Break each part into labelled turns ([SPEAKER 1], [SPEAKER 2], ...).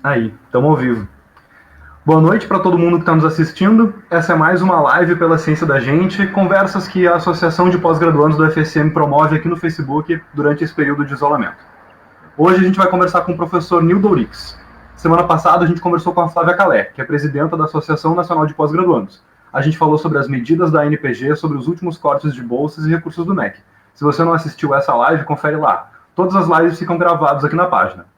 [SPEAKER 1] Aí, estamos ao vivo. Boa noite para todo mundo que está nos assistindo. Essa é mais uma live pela Ciência da Gente, conversas que a Associação de Pós-Graduandos do FSM promove aqui no Facebook durante esse período de isolamento. Hoje a gente vai conversar com o professor Nildo Ourix. Semana passada a gente conversou com a Flávia Calé, que é presidenta da Associação Nacional de Pós-Graduandos. A gente falou sobre as medidas da ANPG, sobre os últimos cortes de bolsas e recursos do MEC. Se você não assistiu essa live, confere lá. Todas as lives ficam gravadas aqui na página.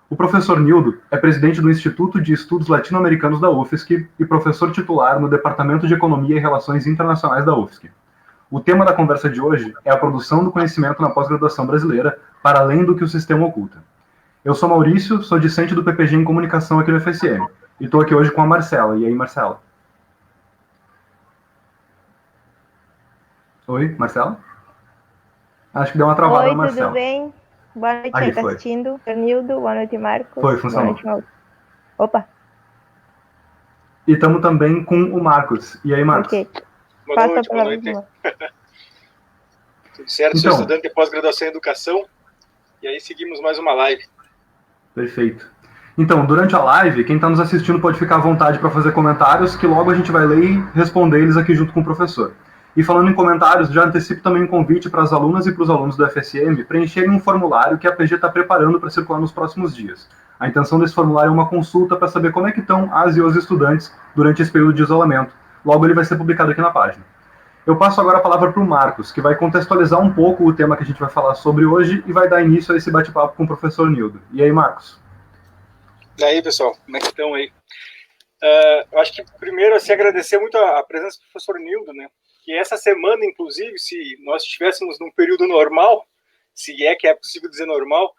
[SPEAKER 1] O professor Nildo é presidente do Instituto de Estudos Latino-Americanos da UFSC e professor titular no Departamento de Economia e Relações Internacionais da UFSC. O tema da conversa de hoje é a produção do conhecimento na pós-graduação brasileira, para além do que o sistema oculta. Eu sou Maurício, sou discente do PPG em Comunicação aqui no FSM, e estou aqui hoje com a Marcela. E aí, Marcela? Oi, Marcela? Acho que deu uma travada na Marcela.
[SPEAKER 2] Oi, tudo bem? Boa noite aí, tá assistindo. Nildo, boa noite, Marcos.
[SPEAKER 1] Foi, funcionou.
[SPEAKER 2] Boa noite, Opa.
[SPEAKER 1] E estamos também com o Marcos. E aí, Marcos?
[SPEAKER 2] Ok.
[SPEAKER 3] Boa noite. Tudo certo? Sou estudante de pós-graduação em educação. E aí seguimos mais uma live.
[SPEAKER 1] Perfeito. Então, durante a live, quem está nos assistindo pode ficar à vontade para fazer comentários, que logo a gente vai ler e responder eles aqui junto com o professor. E falando em comentários, já antecipo também um convite para as alunas e para os alunos do FSM preencherem um formulário que a PG está preparando para circular nos próximos dias. A intenção desse formulário é uma consulta para saber como é que estão as e os estudantes durante esse período de isolamento. Logo ele vai ser publicado aqui na página. Eu passo agora a palavra para o Marcos, que vai contextualizar um pouco o tema que a gente vai falar sobre hoje e vai dar início a esse bate-papo com o professor Nildo. E aí, Marcos?
[SPEAKER 3] E aí, pessoal, como é que estão aí? Eu acho que primeiro, assim, agradecer muito a presença do professor Nildo, né? Que essa semana, inclusive, se nós estivéssemos num período normal, se é que é possível dizer normal,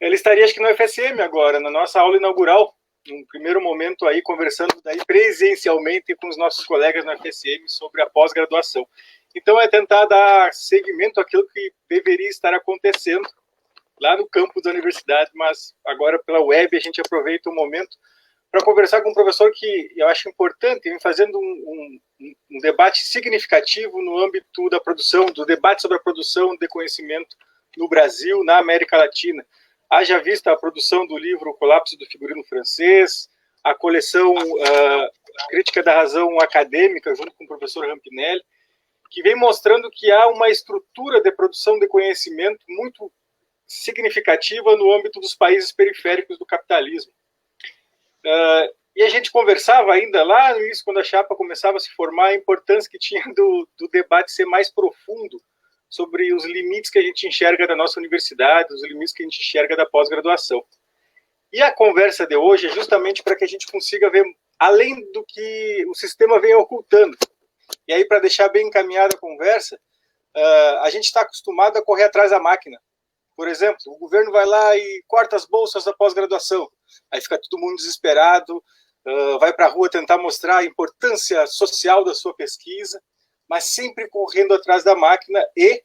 [SPEAKER 3] ele estaria, acho que no FSM agora, na nossa aula inaugural, num primeiro momento aí, conversando daí presencialmente com os nossos colegas no FSM sobre a pós-graduação. Então, é tentar dar seguimento àquilo que deveria estar acontecendo lá no campus da universidade, mas agora pela web a gente aproveita o momento para conversar com um professor que eu acho importante, vem fazendo um debate significativo no âmbito da produção, do debate sobre a produção de conhecimento no Brasil, na América Latina. Haja vista a produção do livro O Colapso do Figurino Francês, a coleção Crítica da Razão Acadêmica, junto com o professor Rampinelli, que vem mostrando que há uma estrutura de produção de conhecimento muito significativa no âmbito dos países periféricos do capitalismo. E a gente conversava ainda lá no início, quando a chapa começava a se formar, a importância que tinha do debate ser mais profundo sobre os limites que a gente enxerga da nossa universidade, os limites que a gente enxerga da pós-graduação. E a conversa de hoje é justamente para que a gente consiga ver além do que o sistema vem ocultando. E aí, para deixar bem encaminhada a conversa, a gente está acostumado a correr atrás da máquina. Por exemplo, o governo vai lá e corta as bolsas da pós-graduação. Aí fica todo mundo desesperado, vai para a rua tentar mostrar a importância social da sua pesquisa, mas sempre correndo atrás da máquina e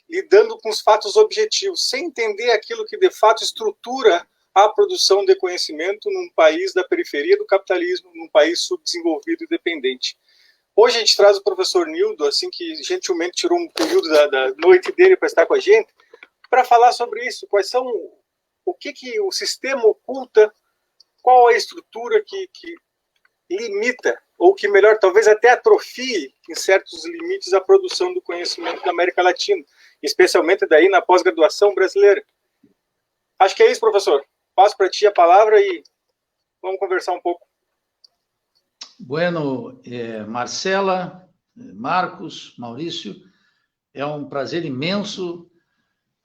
[SPEAKER 3] lidando com os fatos objetivos, sem entender aquilo que de fato estrutura a produção de conhecimento num país da periferia do capitalismo, num país subdesenvolvido e dependente. Hoje a gente traz o professor Nildo, assim que gentilmente tirou um período da noite dele para estar com a gente, para falar sobre isso, quais são, o que o sistema oculta, qual a estrutura que limita, ou que melhor, talvez até atrofie em certos limites a produção do conhecimento da América Latina, especialmente daí na pós-graduação brasileira. Acho que é isso, professor. Passo para ti a palavra e vamos conversar um pouco.
[SPEAKER 4] Bueno, Marcela, Marcos, Maurício, é um prazer imenso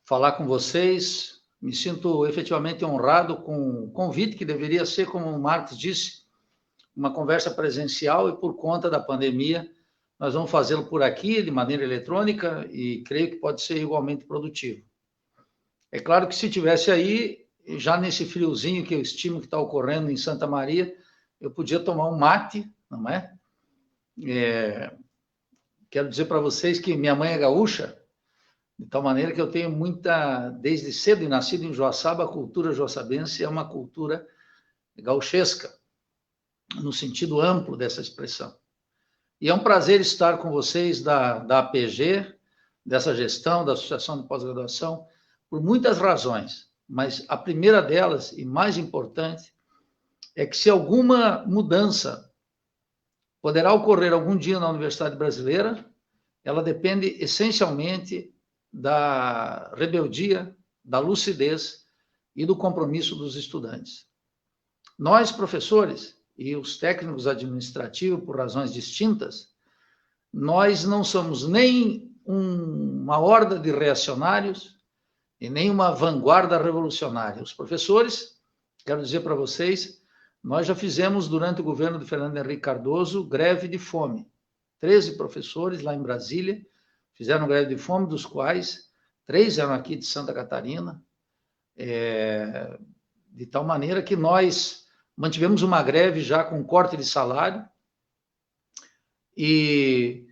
[SPEAKER 4] falar com vocês. Me sinto efetivamente honrado com o convite, que deveria ser, como o Marcos disse, uma conversa presencial, e por conta da pandemia, nós vamos fazê-lo por aqui, de maneira eletrônica, e creio que pode ser igualmente produtivo. É claro que se tivesse aí, já nesse friozinho que eu estimo que está ocorrendo em Santa Maria, eu podia tomar um mate, não é? Quero dizer para vocês que minha mãe é gaúcha, de tal maneira que eu tenho desde cedo e nascido em Joaçaba, a cultura joaçabense é uma cultura gauchesca, no sentido amplo dessa expressão. E é um prazer estar com vocês da APG, dessa gestão, da Associação de Pós-Graduação, por muitas razões, mas a primeira delas, e mais importante, é que se alguma mudança poderá ocorrer algum dia na Universidade Brasileira, ela depende essencialmente da rebeldia, da lucidez e do compromisso dos estudantes. Nós, professores e os técnicos administrativos, por razões distintas, nós não somos nem uma horda de reacionários e nem uma vanguarda revolucionária. Os professores, quero dizer para vocês, nós já fizemos, durante o governo de Fernando Henrique Cardoso, greve de fome. 13 professores lá em Brasília fizeram greve de fome, dos quais 3 eram aqui de Santa Catarina, de tal maneira que nós mantivemos uma greve já com corte de salário e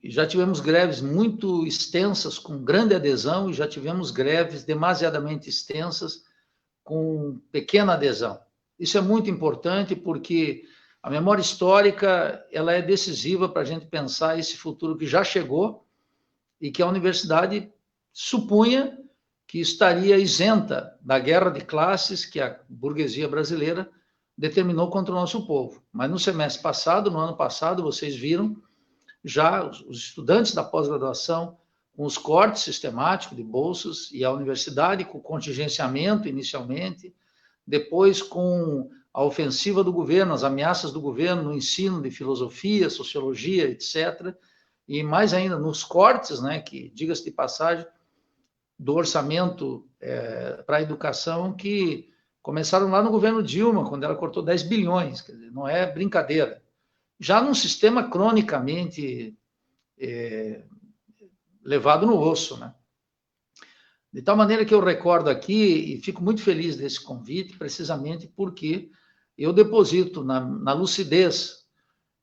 [SPEAKER 4] já tivemos greves muito extensas, com grande adesão, e já tivemos greves demasiadamente extensas, com pequena adesão. Isso é muito importante porque a memória histórica ela é decisiva para a gente pensar esse futuro que já chegou e que a universidade supunha que estaria isenta da guerra de classes que a burguesia brasileira determinou contra o nosso povo. Mas no semestre passado, no ano passado, vocês viram já os estudantes da pós-graduação com os cortes sistemáticos de bolsas e a universidade com o contingenciamento inicialmente, depois com a ofensiva do governo, as ameaças do governo no ensino de filosofia, sociologia, etc., e mais ainda nos cortes, né, que, diga-se de passagem, do orçamento para a educação, que começaram lá no governo Dilma, quando ela cortou 10 bilhões, quer dizer, não é brincadeira. Já num sistema cronicamente levado no osso, né? De tal maneira que eu recordo aqui, e fico muito feliz desse convite, precisamente porque eu deposito na lucidez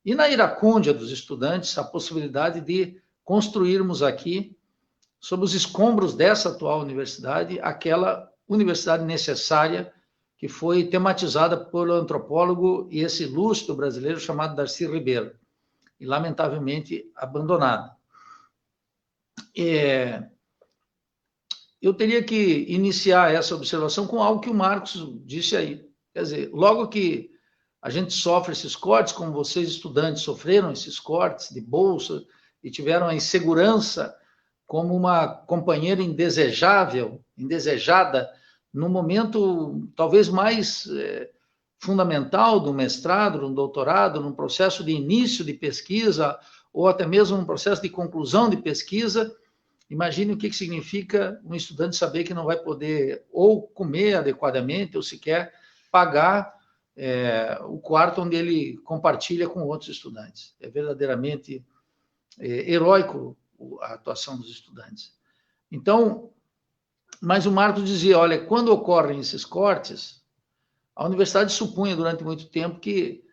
[SPEAKER 4] e na iracúndia dos estudantes a possibilidade de construirmos aqui, sob os escombros dessa atual universidade, aquela universidade necessária que foi tematizada pelo antropólogo e esse ilustre brasileiro chamado Darcy Ribeiro, e lamentavelmente abandonada. Eu teria que iniciar essa observação com algo que o Marcos disse aí. Quer dizer, logo que a gente sofre esses cortes, como vocês estudantes sofreram esses cortes de bolsa e tiveram a insegurança como uma companheira indesejável, indesejada, no momento talvez mais fundamental do mestrado, do doutorado, num processo de início de pesquisa, ou até mesmo num processo de conclusão de pesquisa. Imagine o que significa um estudante saber que não vai poder ou comer adequadamente, ou sequer pagar o quarto onde ele compartilha com outros estudantes. É verdadeiramente heróico a atuação dos estudantes. Então, mas o Marcos dizia, olha, quando ocorrem esses cortes, a universidade supunha durante muito tempo que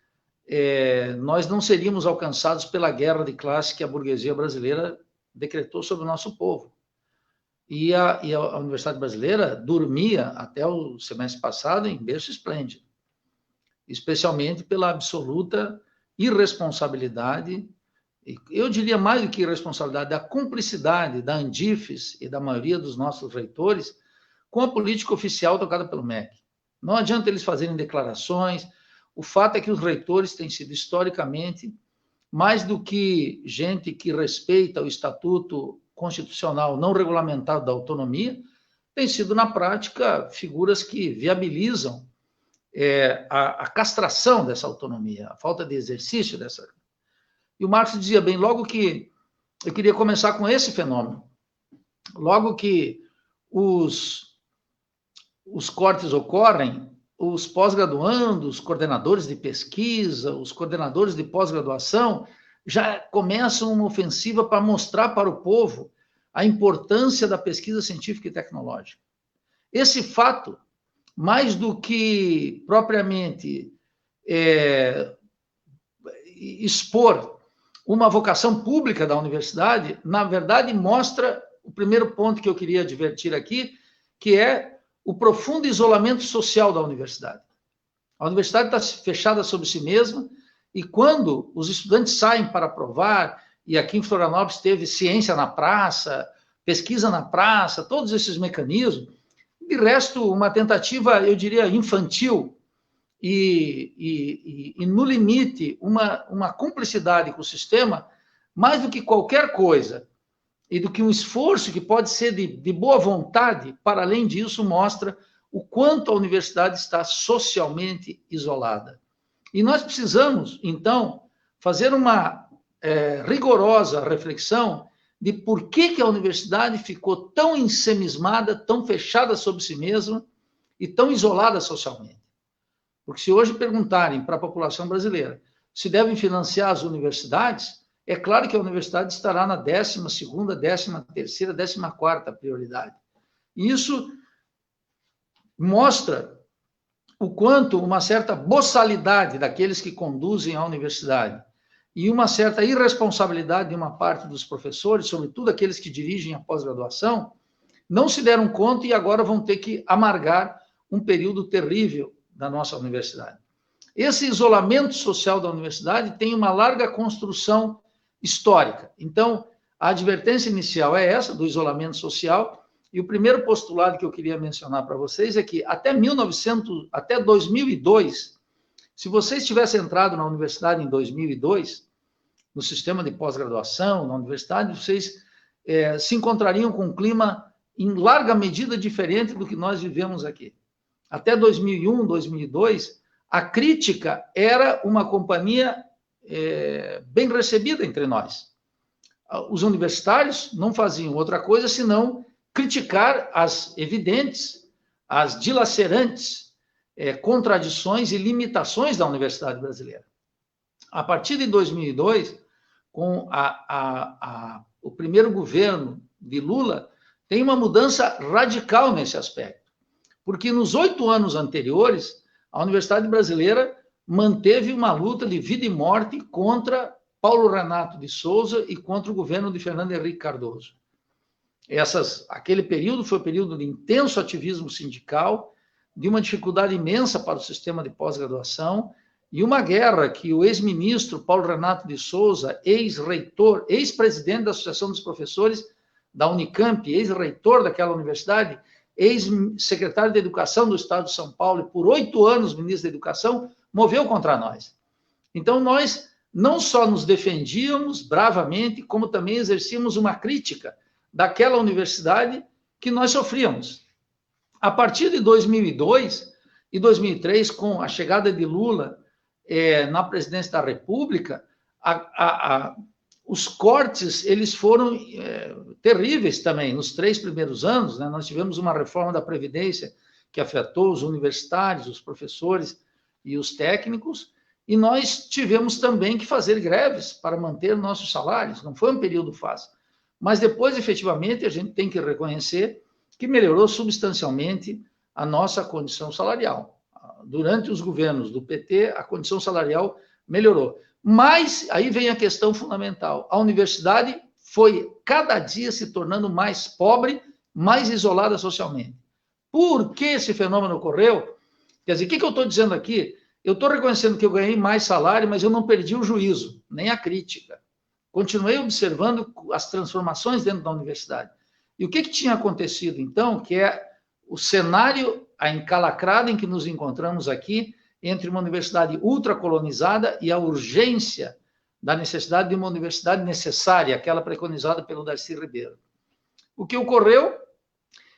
[SPEAKER 4] nós não seríamos alcançados pela guerra de classe que a burguesia brasileira decretou sobre o nosso povo. E a Universidade Brasileira dormia até o semestre passado em berço esplêndido, especialmente pela absoluta irresponsabilidade, eu diria mais do que irresponsabilidade, da cumplicidade da Andifes e da maioria dos nossos reitores com a política oficial tocada pelo MEC. Não adianta eles fazerem declarações, o fato é que os reitores têm sido historicamente, mais do que gente que respeita o estatuto constitucional não regulamentado da autonomia, têm sido, na prática, figuras que viabilizam a castração dessa autonomia, a falta de exercício dessa. E o Marx dizia bem, logo que eu queria começar com esse fenômeno, logo que os cortes ocorrem, os pós-graduandos, os coordenadores de pesquisa, os coordenadores de pós-graduação já começam uma ofensiva para mostrar para o povo a importância da pesquisa científica e tecnológica. Esse fato, mais do que propriamente expor uma vocação pública da universidade, na verdade mostra o primeiro ponto que eu queria advertir aqui, que é o profundo isolamento social da universidade. A universidade está fechada sobre si mesma, e quando os estudantes saem para provar, e aqui em Florianópolis teve ciência na praça, pesquisa na praça, todos esses mecanismos, de resto, uma tentativa, eu diria, infantil e no limite, uma cumplicidade com o sistema, mais do que qualquer coisa, e do que um esforço que pode ser de boa vontade, para além disso, mostra o quanto a universidade está socialmente isolada. E nós precisamos, então, fazer uma rigorosa reflexão de por que a universidade ficou tão ensemismada, tão fechada sobre si mesma e tão isolada socialmente. Porque se hoje perguntarem para a população brasileira se devem financiar as universidades, é claro que a universidade estará na 12ª, 13ª, 14ª prioridade. E isso mostra o quanto uma certa boçalidade daqueles que conduzem a universidade e uma certa irresponsabilidade de uma parte dos professores, sobretudo aqueles que dirigem a pós-graduação, não se deram conta e agora vão ter que amargar um período terrível da nossa universidade. Esse isolamento social da universidade tem uma larga construção histórica. Então, a advertência inicial é essa, do isolamento social, e o primeiro postulado que eu queria mencionar para vocês é que até 2002, se vocês tivessem entrado na universidade em 2002, no sistema de pós-graduação, na universidade, vocês se encontrariam com um clima em larga medida diferente do que nós vivemos aqui. Até 2001, 2002, a crítica era uma companhia bem recebida entre nós. Os universitários não faziam outra coisa senão criticar as evidentes, as dilacerantes contradições e limitações da universidade brasileira. A partir de 2002, com o primeiro governo de Lula, tem uma mudança radical nesse aspecto. Porque nos 8 anos anteriores, a universidade brasileira manteve uma luta de vida e morte contra Paulo Renato de Souza e contra o governo de Fernando Henrique Cardoso. Aquele período foi um período de intenso ativismo sindical, de uma dificuldade imensa para o sistema de pós-graduação e uma guerra que o ex-ministro Paulo Renato de Souza, ex-reitor, ex-presidente da Associação dos Professores da Unicamp, ex-reitor daquela universidade, ex-secretário de Educação do Estado de São Paulo e por 8 anos ministro da Educação, moveu contra nós. Então, nós não só nos defendíamos bravamente, como também exercíamos uma crítica daquela universidade que nós sofríamos. A partir de 2002 e 2003, com a chegada de Lula na presidência da República, os cortes eles foram terríveis também. Nos 3 primeiros anos, né, nós tivemos uma reforma da Previdência que afetou os universitários, os professores e os técnicos, e nós tivemos também que fazer greves para manter nossos salários. Não foi um período fácil. Mas depois, efetivamente, a gente tem que reconhecer que melhorou substancialmente a nossa condição salarial. Durante os governos do PT, a condição salarial melhorou. Mas aí vem a questão fundamental. A universidade foi cada dia se tornando mais pobre, mais isolada socialmente. Por que esse fenômeno ocorreu? Quer dizer, o que eu estou dizendo aqui? Eu estou reconhecendo que eu ganhei mais salário, mas eu não perdi o juízo, nem a crítica. Continuei observando as transformações dentro da universidade. E o que tinha acontecido, então, que é o cenário, a encalacrada em que nos encontramos aqui, entre uma universidade ultracolonizada e a urgência da necessidade de uma universidade necessária, aquela preconizada pelo Darcy Ribeiro. O que ocorreu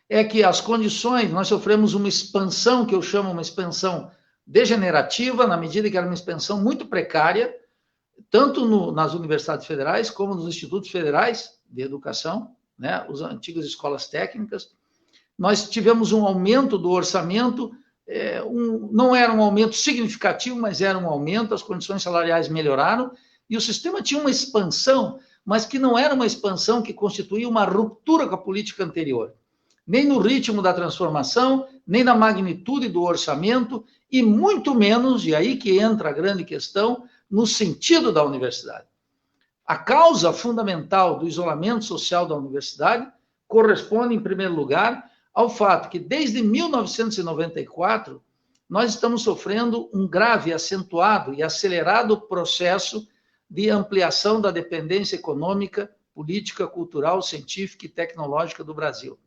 [SPEAKER 4] é que as condições, nós sofremos uma expansão, que eu chamo uma expansão degenerativa, na medida que era uma expansão muito precária, tanto nas universidades federais como nos institutos federais de educação, né, as antigas escolas técnicas. Nós tivemos um aumento do orçamento, não era um aumento significativo, mas era um aumento, as condições salariais melhoraram, e o sistema tinha uma expansão, mas que não era uma expansão que constituía uma ruptura com a política anterior, nem no ritmo da transformação, nem na magnitude do orçamento, e muito menos, e aí que entra a grande questão, no sentido da universidade. A causa fundamental do isolamento social da universidade corresponde, em primeiro lugar, ao fato que, desde 1994, nós estamos sofrendo um grave, acentuado e acelerado processo de ampliação da dependência econômica, política, cultural, científica e tecnológica do Brasil.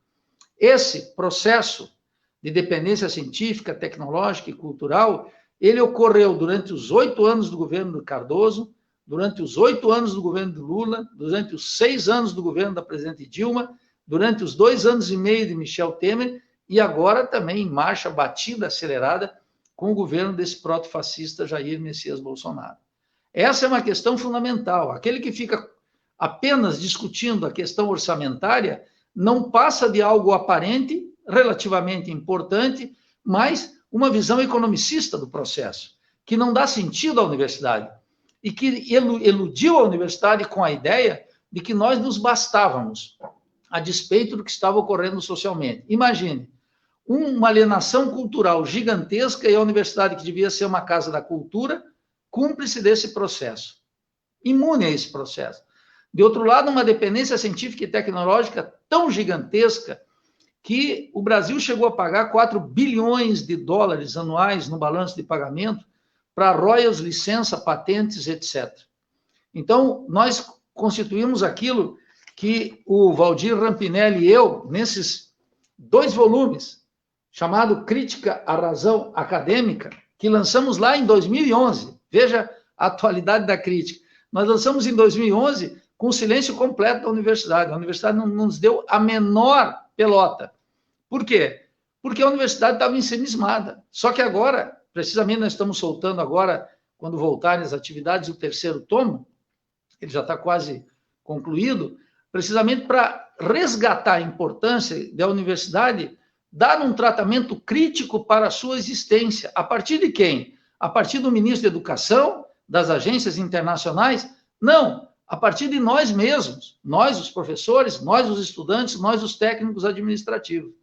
[SPEAKER 4] Esse processo de dependência científica, tecnológica e cultural, Ele ocorreu durante os 8 anos do governo do Cardoso, durante os 8 anos do governo de Lula, durante os 6 anos do governo da presidente Dilma, durante os 2 anos e meio de Michel Temer, e agora também em marcha batida, acelerada, com o governo desse proto-fascista Jair Messias Bolsonaro. Essa é uma questão fundamental. Aquele que fica apenas discutindo a questão orçamentária não passa de algo aparente, relativamente importante, mas uma visão economicista do processo, que não dá sentido à universidade e que iludiu a universidade com a ideia de que nós nos bastávamos, a despeito do que estava ocorrendo socialmente. Imagine, uma alienação cultural gigantesca e a universidade, que devia ser uma casa da cultura, cúmplice desse processo, imune a esse processo. De outro lado, uma dependência científica e tecnológica tão gigantesca que o Brasil chegou a pagar 4 bilhões de dólares anuais no balanço de pagamento para royalties, licença, patentes, etc. Então, nós constituímos aquilo que o Valdir Rampinelli e eu, nesses 2 volumes, chamado Crítica à Razão Acadêmica, que lançamos lá em 2011. Veja a atualidade da crítica. Nós lançamos em 2011 com o silêncio completo da universidade. A universidade não nos deu a menor pelota. Por quê? Porque a universidade estava ensimismada. Só que agora, precisamente nós estamos soltando agora, quando voltarem as atividades, o 3º tomo, ele já está quase concluído, precisamente para resgatar a importância da universidade dar um tratamento crítico para a sua existência. A partir de quem? A partir do ministro da Educação, das agências internacionais? Não, a partir de nós mesmos, nós os professores, nós os estudantes, nós os técnicos administrativos,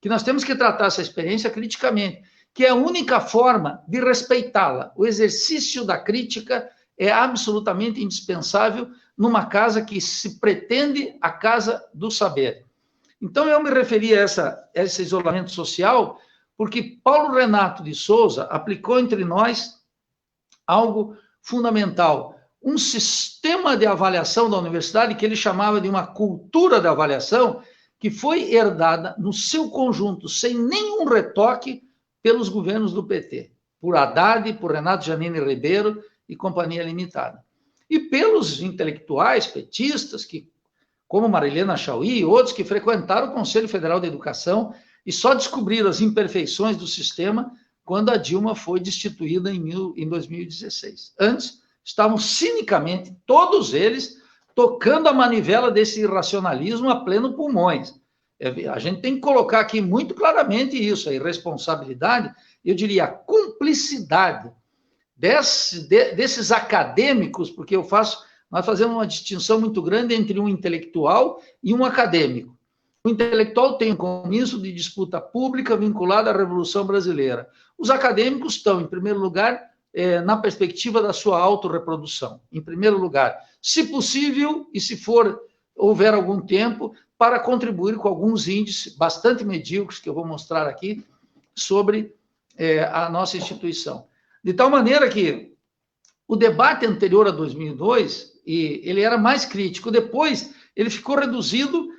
[SPEAKER 4] que nós temos que tratar essa experiência criticamente, que é a única forma de respeitá-la. O exercício da crítica é absolutamente indispensável numa casa que se pretende a casa do saber. Então, eu me referi a esse isolamento social porque Paulo Renato de Souza aplicou entre nós algo fundamental, um sistema de avaliação da universidade que ele chamava de uma cultura de avaliação que foi herdada no seu conjunto, sem nenhum retoque, pelos governos do PT, por Haddad, por Renato Janine Ribeiro e Companhia Limitada. E pelos intelectuais petistas, que, como Marilena Chauí e outros que frequentaram o Conselho Federal de Educação e só descobriram as imperfeições do sistema quando a Dilma foi destituída em 2016. Antes, estavam cinicamente, todos eles, tocando a manivela desse irracionalismo a pleno pulmões. A gente tem que colocar aqui muito claramente isso, a irresponsabilidade, eu diria a cumplicidade desses acadêmicos, porque nós fazemos uma distinção muito grande entre um intelectual e um acadêmico. O intelectual tem um compromisso de disputa pública vinculado à Revolução Brasileira. Os acadêmicos estão, em primeiro lugar, na perspectiva da sua autorreprodução. Em primeiro lugar, se possível, e se houver algum tempo, para contribuir com alguns índices bastante medíocres, que eu vou mostrar aqui, sobre a nossa instituição. De tal maneira que o debate anterior a 2002, ele era mais crítico. Depois, ele ficou reduzido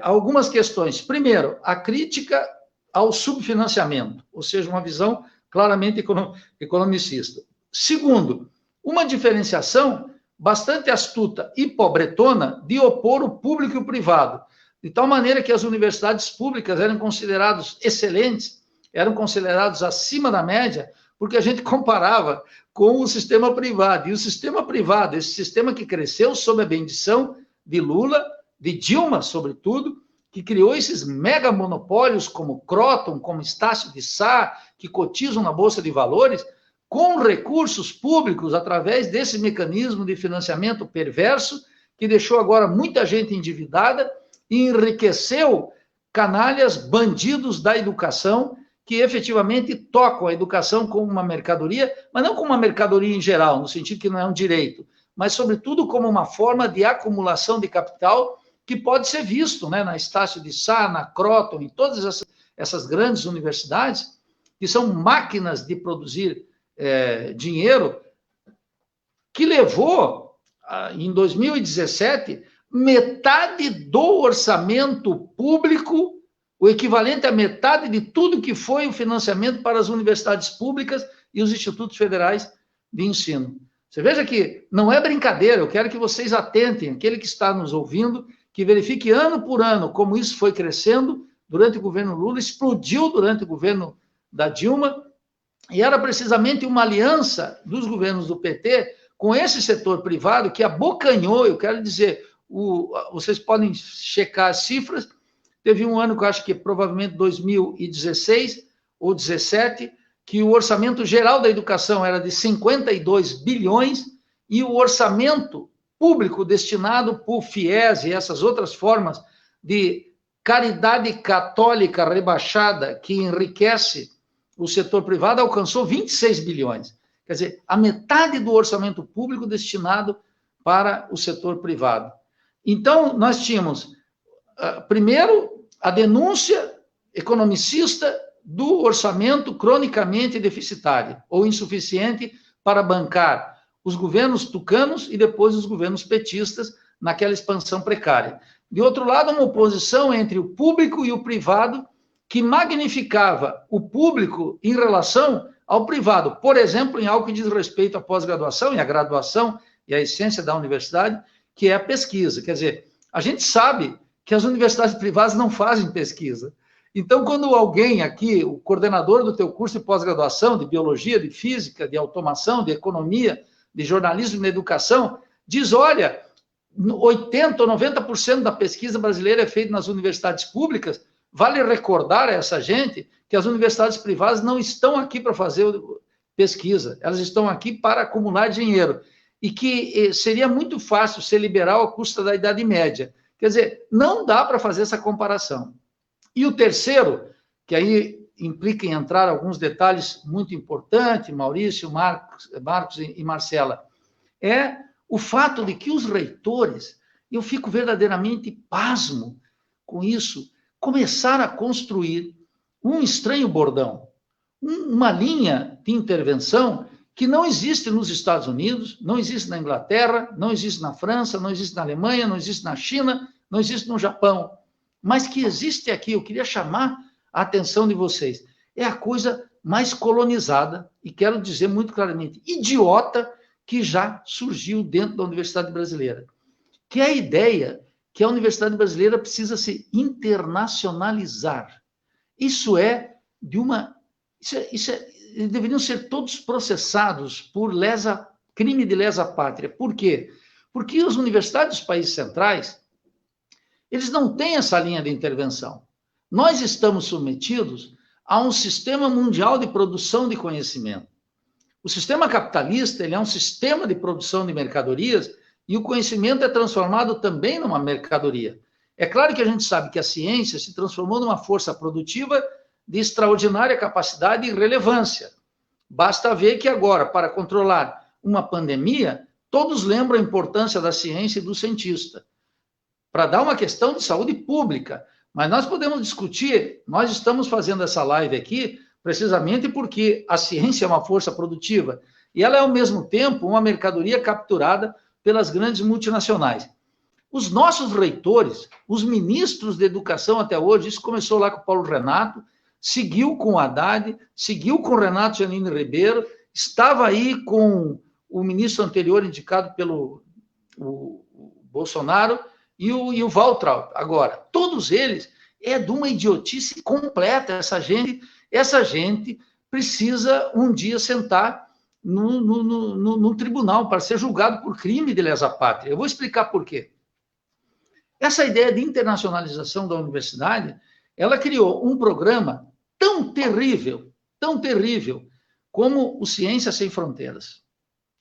[SPEAKER 4] a algumas questões. Primeiro, a crítica ao subfinanciamento, ou seja, uma visão claramente economicista. Segundo, uma diferenciação bastante astuta e pobretona de opor o público e o privado, de tal maneira que as universidades públicas eram consideradas excelentes, eram consideradas acima da média, porque a gente comparava com o sistema privado. E o sistema privado, esse sistema que cresceu sob a bendição de Lula, de Dilma, sobretudo, que criou esses mega monopólios como Croton, como Estácio de Sá, que cotizam na Bolsa de Valores, com recursos públicos, através desse mecanismo de financiamento perverso, que deixou agora muita gente endividada e enriqueceu canalhas, bandidos da educação, que efetivamente tocam a educação como uma mercadoria, mas não como uma mercadoria em geral, no sentido que não é um direito, mas, sobretudo, como uma forma de acumulação de capital que pode ser visto, né, na Estácio de Sá, na Croton, em todas essas grandes universidades, que são máquinas de produzir dinheiro, que levou, em 2017, metade do orçamento público o equivalente à metade de tudo que foi o financiamento para as universidades públicas e os institutos federais de ensino. Você veja que não é brincadeira, eu quero que vocês atentem, aquele que está nos ouvindo, que verifique ano por ano como isso foi crescendo durante o governo Lula, explodiu durante o governo da Dilma, e era precisamente uma aliança dos governos do PT com esse setor privado que abocanhou, eu quero dizer, vocês podem checar as cifras, teve um ano que eu acho que provavelmente 2016 ou 2017, que o orçamento geral da educação era de 52 bilhões e o orçamento público destinado por FIES e essas outras formas de caridade católica rebaixada que enriquece o setor privado alcançou 26 bilhões. Quer dizer, a metade do orçamento público destinado para o setor privado. Então, nós tínhamos, primeiro, a denúncia economicista do orçamento cronicamente deficitário ou insuficiente para bancar os governos tucanos e depois os governos petistas naquela expansão precária. De outro lado, uma oposição entre o público e o privado que magnificava o público em relação ao privado. Por exemplo, em algo que diz respeito à pós-graduação e à graduação e à essência da universidade, que é a pesquisa. Quer dizer, a gente sabe que as universidades privadas não fazem pesquisa. Então, quando alguém aqui, o coordenador do teu curso de pós-graduação, de biologia, de física, de automação, de economia, de jornalismo e de educação, diz, olha, 80% ou 90% da pesquisa brasileira é feita nas universidades públicas, vale recordar a essa gente que as universidades privadas não estão aqui para fazer pesquisa, elas estão aqui para acumular dinheiro, e que seria muito fácil ser liberal à custa da Idade Média. Quer dizer, não dá para fazer essa comparação. E o terceiro, que aí implica em entrar alguns detalhes muito importantes, Maurício, Marcos e Marcela, é o fato de que os reitores, eu fico verdadeiramente pasmo com isso, começaram a construir um estranho bordão, uma linha de intervenção que não existe nos Estados Unidos, não existe na Inglaterra, não existe na França, não existe na Alemanha, não existe na China, não existe no Japão, mas que existe aqui. Eu queria chamar a atenção de vocês. É a coisa mais colonizada, e quero dizer muito claramente, idiota, que já surgiu dentro da Universidade Brasileira, que é a ideia que a Universidade Brasileira precisa se internacionalizar. Isso é de uma... deveriam ser todos processados por crime de lesa pátria. Por quê? Porque as universidades dos países centrais, eles não têm essa linha de intervenção. Nós estamos submetidos a um sistema mundial de produção de conhecimento. O sistema capitalista, ele é um sistema de produção de mercadorias e o conhecimento é transformado também numa mercadoria. É claro que a gente sabe que a ciência se transformou numa força produtiva de extraordinária capacidade e relevância. Basta ver que agora, para controlar uma pandemia, todos lembram a importância da ciência e do cientista, para dar uma questão de saúde pública. Mas nós podemos discutir, nós estamos fazendo essa live aqui, precisamente porque a ciência é uma força produtiva, e ela é, ao mesmo tempo, uma mercadoria capturada pelas grandes multinacionais. Os nossos reitores, os ministros de educação até hoje, isso começou lá com o Paulo Renato, seguiu com o Haddad, seguiu com o Renato Janine Ribeiro, estava aí com o ministro anterior indicado pelo o Bolsonaro e o Waltraud. Agora, todos eles é de uma idiotice completa. Essa gente precisa um dia sentar no tribunal para ser julgado por crime de lesa pátria. Eu vou explicar por quê. Essa ideia de internacionalização da universidade, ela criou um programa tão terrível como o Ciência Sem Fronteiras.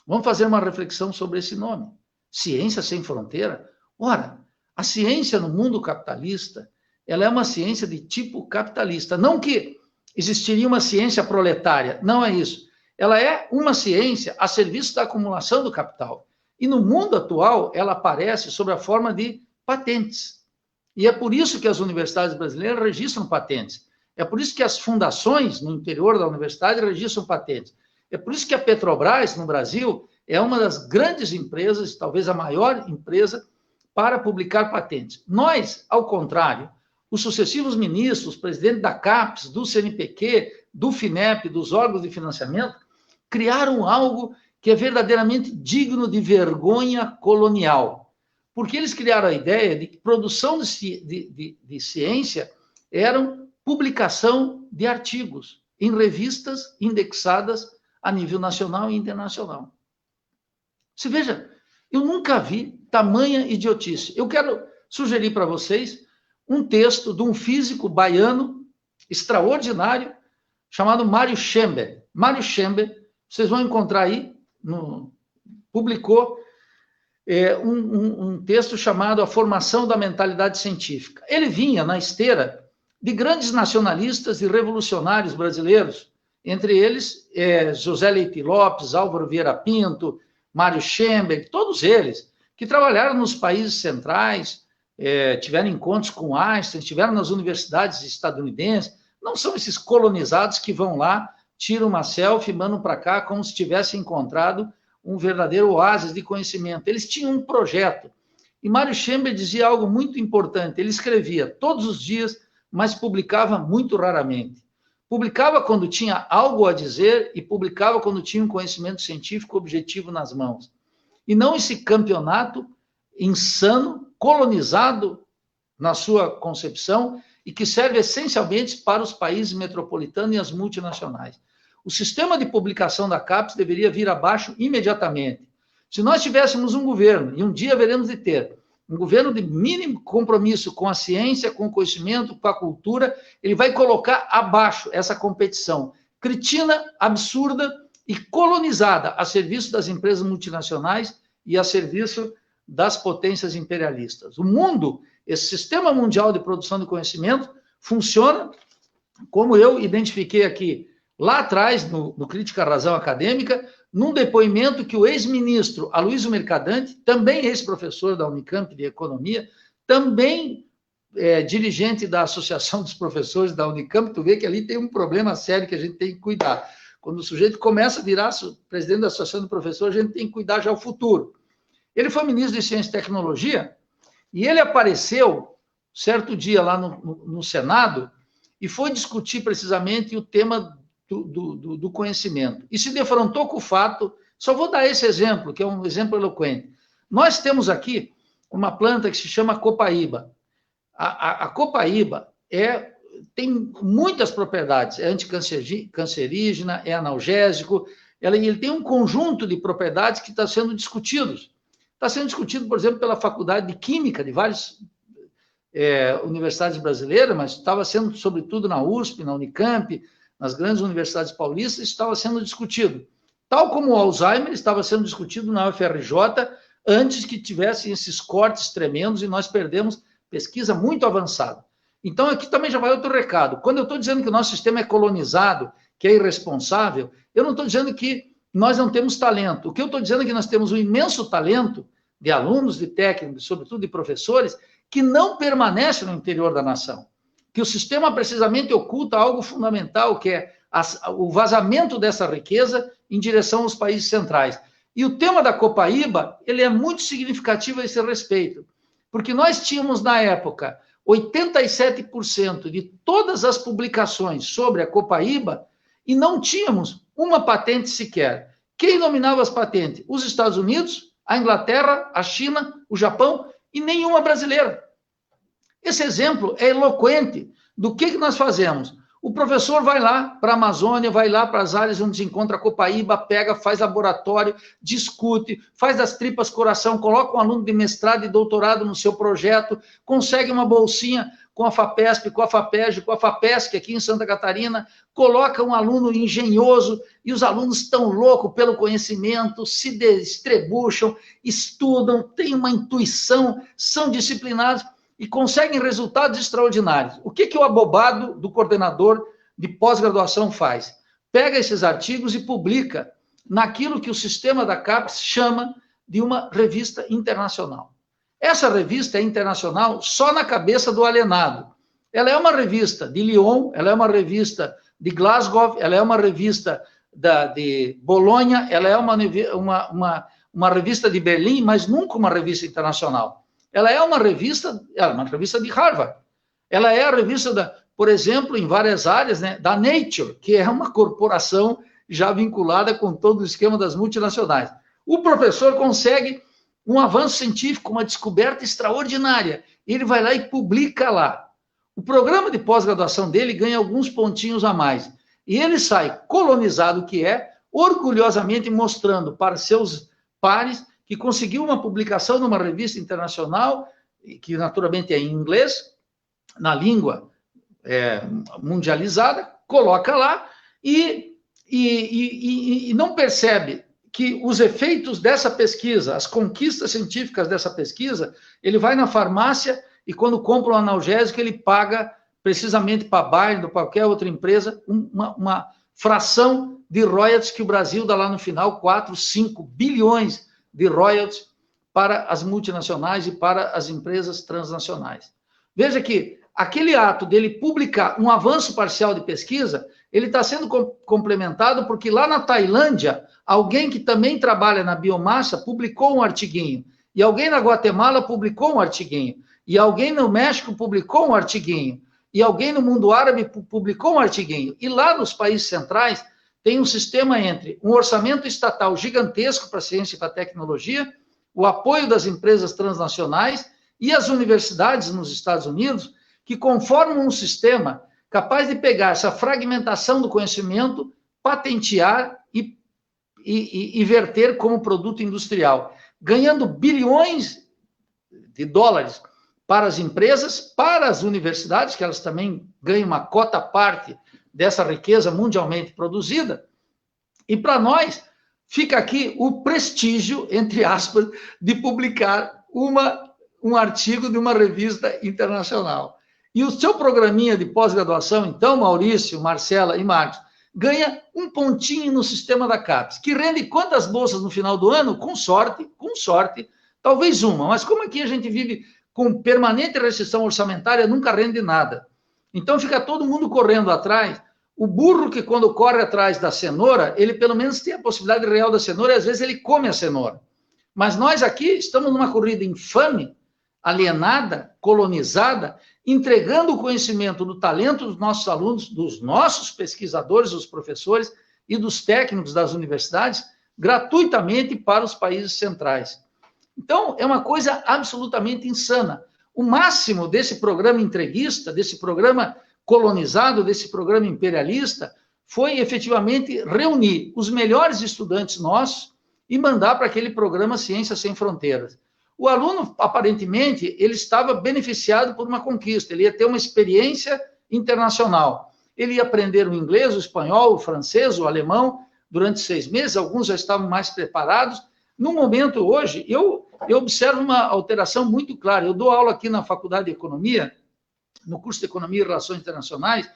[SPEAKER 4] Vamos fazer uma reflexão sobre esse nome. Ciência Sem Fronteira? Ora, a ciência no mundo capitalista, ela é uma ciência de tipo capitalista. Não que existiria uma ciência proletária, não é isso. Ela é uma ciência a serviço da acumulação do capital. E no mundo atual, ela aparece sob a forma de patentes. E é por isso que as universidades brasileiras registram patentes. É por isso que as fundações no interior da universidade registram patentes. É por isso que a Petrobras, no Brasil, é uma das grandes empresas, talvez a maior empresa, para publicar patentes. Nós, ao contrário, os sucessivos ministros, presidente da CAPES, do CNPq, do FINEP, dos órgãos de financiamento, criaram algo que é verdadeiramente digno de vergonha colonial. Porque eles criaram a ideia de que produção de ciência era publicação de artigos em revistas indexadas a nível nacional e internacional. Se veja, eu nunca vi tamanha idiotice. Eu quero sugerir para vocês um texto de um físico baiano extraordinário chamado Mário Schember. Mário Schember, vocês vão encontrar aí, publicou um texto chamado A Formação da Mentalidade Científica. Ele vinha na esteira de grandes nacionalistas e revolucionários brasileiros, entre eles José Leite Lopes, Álvaro Vieira Pinto, Mário Schember, todos eles, que trabalharam nos países centrais, tiveram encontros com Einstein, estiveram nas universidades estadunidenses. Não são esses colonizados que vão lá, tiram uma selfie, mandam para cá como se tivessem encontrado um verdadeiro oásis de conhecimento. Eles tinham um projeto. E Mário Schember dizia algo muito importante. Ele escrevia todos os dias, mas publicava muito raramente. Publicava quando tinha algo a dizer e publicava quando tinha um conhecimento científico objetivo nas mãos. E não esse campeonato insano, colonizado na sua concepção e que serve essencialmente para os países metropolitanos e as multinacionais. O sistema de publicação da CAPES deveria vir abaixo imediatamente. Se nós tivéssemos um governo, e um dia veremos de ter, um governo de mínimo compromisso com a ciência, com o conhecimento, com a cultura, ele vai colocar abaixo essa competição cretina, absurda e colonizada a serviço das empresas multinacionais e a serviço das potências imperialistas. O mundo, esse sistema mundial de produção de conhecimento, funciona como eu identifiquei aqui lá atrás, no Crítica à Razão Acadêmica, num depoimento que o ex-ministro Aloysio Mercadante, também ex-professor da Unicamp de Economia, também dirigente da Associação dos Professores da Unicamp, tu vê que ali tem um problema sério que a gente tem que cuidar. Quando o sujeito começa a virar presidente da Associação de Professores, a gente tem que cuidar já o futuro. Ele foi ministro de Ciência e Tecnologia e ele apareceu certo dia lá no Senado e foi discutir precisamente o tema do conhecimento. E se defrontou com o fato, só vou dar esse exemplo, que é um exemplo eloquente. Nós temos aqui uma planta que se chama copaíba. A copaíba tem muitas propriedades, é anticancerígena, é analgésico, ele tem um conjunto de propriedades que está sendo discutidos. Está sendo discutido, por exemplo, pela Faculdade de Química de várias universidades brasileiras, mas estava sendo, sobretudo, na USP, na Unicamp, nas grandes universidades paulistas, estava sendo discutido. Tal como o Alzheimer estava sendo discutido na UFRJ, antes que tivessem esses cortes tremendos e nós perdemos pesquisa muito avançada. Então, aqui também já vai outro recado. Quando eu estou dizendo que o nosso sistema é colonizado, que é irresponsável, eu não estou dizendo que nós não temos talento. O que eu estou dizendo é que nós temos um imenso talento de alunos, de técnicos, sobretudo de professores, que não permanece no interior da nação. Que o sistema precisamente oculta algo fundamental, que é o vazamento dessa riqueza em direção aos países centrais. E o tema da copaíba, ele é muito significativo a esse respeito, porque nós tínhamos, na época, 87% de todas as publicações sobre a copaíba e não tínhamos uma patente sequer. Quem dominava as patentes? Os Estados Unidos, a Inglaterra, a China, o Japão e nenhuma brasileira. Esse exemplo é eloquente do que nós fazemos. O professor vai lá para a Amazônia, vai lá para as áreas onde se encontra a copaíba, pega, faz laboratório, discute, faz das tripas coração, coloca um aluno de mestrado e doutorado no seu projeto, consegue uma bolsinha com a FAPESP, com a FAPESG, com a FAPESC aqui em Santa Catarina, coloca um aluno engenhoso e os alunos estão loucos pelo conhecimento, se destrebucham, estudam, têm uma intuição, são disciplinados e conseguem resultados extraordinários. O que o abobado do coordenador de pós-graduação faz? Pega esses artigos e publica naquilo que o sistema da CAPES chama de uma revista internacional. Essa revista é internacional só na cabeça do alienado. Ela é uma revista de Lyon, ela é uma revista de Glasgow, ela é uma revista de Bolonha, ela é uma revista de Berlim, mas nunca uma revista internacional. Ela é uma revista de Harvard. Ela é a revista, por exemplo, em várias áreas, né, da Nature, que é uma corporação já vinculada com todo o esquema das multinacionais. O professor consegue um avanço científico, uma descoberta extraordinária. Ele vai lá e publica lá. O programa de pós-graduação dele ganha alguns pontinhos a mais. E ele sai colonizado que é, orgulhosamente mostrando para seus pares que conseguiu uma publicação numa revista internacional, que naturalmente é em inglês, na língua mundializada, coloca lá e não percebe que os efeitos dessa pesquisa, as conquistas científicas dessa pesquisa, ele vai na farmácia e quando compra um analgésico, ele paga precisamente para a Bayer ou qualquer outra empresa uma fração de royalties que o Brasil dá lá no final, 4, 5 bilhões de royalties para as multinacionais e para as empresas transnacionais. Veja que aquele ato dele publicar um avanço parcial de pesquisa, ele está sendo complementado porque lá na Tailândia, alguém que também trabalha na biomassa publicou um artiguinho, e alguém na Guatemala publicou um artiguinho, e alguém no México publicou um artiguinho, e alguém no mundo árabe publicou um artiguinho. E lá nos países centrais tem um sistema entre um orçamento estatal gigantesco para a ciência e para a tecnologia, o apoio das empresas transnacionais e as universidades nos Estados Unidos, que conformam um sistema capaz de pegar essa fragmentação do conhecimento, patentear e verter como produto industrial, ganhando bilhões de dólares para as empresas, para as universidades, que elas também ganham uma cota parte dessa riqueza mundialmente produzida, e para nós fica aqui o prestígio, entre aspas, de publicar um artigo de uma revista internacional. E o seu programinha de pós-graduação, então, Maurício, Marcela e Marcos, ganha um pontinho no sistema da CAPES, que rende quantas bolsas no final do ano? Com sorte, talvez uma, mas como aqui a gente vive com permanente restrição orçamentária, nunca rende nada. Então fica todo mundo correndo atrás. O burro que quando corre atrás da cenoura, ele pelo menos tem a possibilidade real da cenoura e às vezes ele come a cenoura. Mas nós aqui estamos numa corrida infame, alienada, colonizada, entregando o conhecimento do talento dos nossos alunos, dos nossos pesquisadores, dos professores e dos técnicos das universidades, gratuitamente para os países centrais. Então, é uma coisa absolutamente insana. O máximo desse programa entreguista, desse programa colonizado, desse programa imperialista, foi efetivamente reunir os melhores estudantes nossos e mandar para aquele programa Ciências Sem Fronteiras. O aluno, aparentemente, ele estava beneficiado por uma conquista, ele ia ter uma experiência internacional. Ele ia aprender o inglês, o espanhol, o francês, o alemão, durante 6 meses, alguns já estavam mais preparados. No momento, hoje, eu observo uma alteração muito clara. Eu dou aula aqui na Faculdade de Economia, no curso de Economia e Relações Internacionais,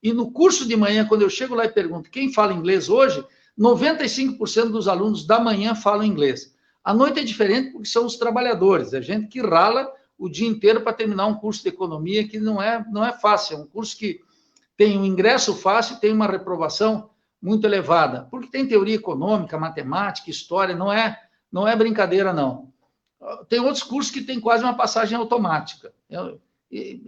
[SPEAKER 4] e no curso de manhã, quando eu chego lá e pergunto quem fala inglês hoje, 95% dos alunos da manhã falam inglês. À noite é diferente porque são os trabalhadores, é gente que rala o dia inteiro para terminar um curso de economia que não é fácil, é um curso que tem um ingresso fácil e tem uma reprovação muito elevada, porque tem teoria econômica, matemática, história, não é brincadeira, não. Tem outros cursos que tem quase uma passagem automática.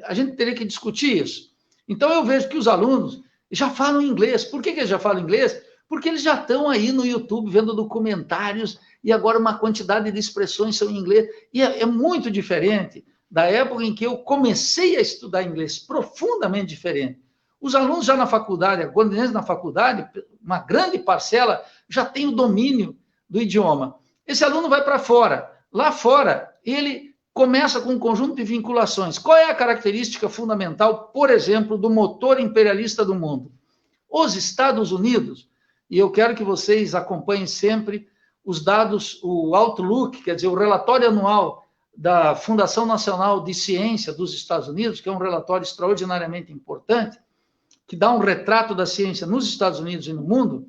[SPEAKER 4] A gente teria que discutir isso. Então, eu vejo que os alunos já falam inglês. Por que eles já falam inglês? Porque eles já estão aí no YouTube vendo documentários e agora uma quantidade de expressões são em inglês. E é muito diferente da época em que eu comecei a estudar inglês, profundamente diferente. Os alunos já na faculdade, quando eles na faculdade, uma grande parcela já tem o domínio do idioma. Esse aluno vai para fora. Lá fora, ele começa com um conjunto de vinculações. Qual é a característica fundamental, por exemplo, do motor imperialista do mundo? Os Estados Unidos, e eu quero que vocês acompanhem sempre os dados, o Outlook, quer dizer, o relatório anual da Fundação Nacional de Ciência dos Estados Unidos, que é um relatório extraordinariamente importante, que dá um retrato da ciência nos Estados Unidos e no mundo,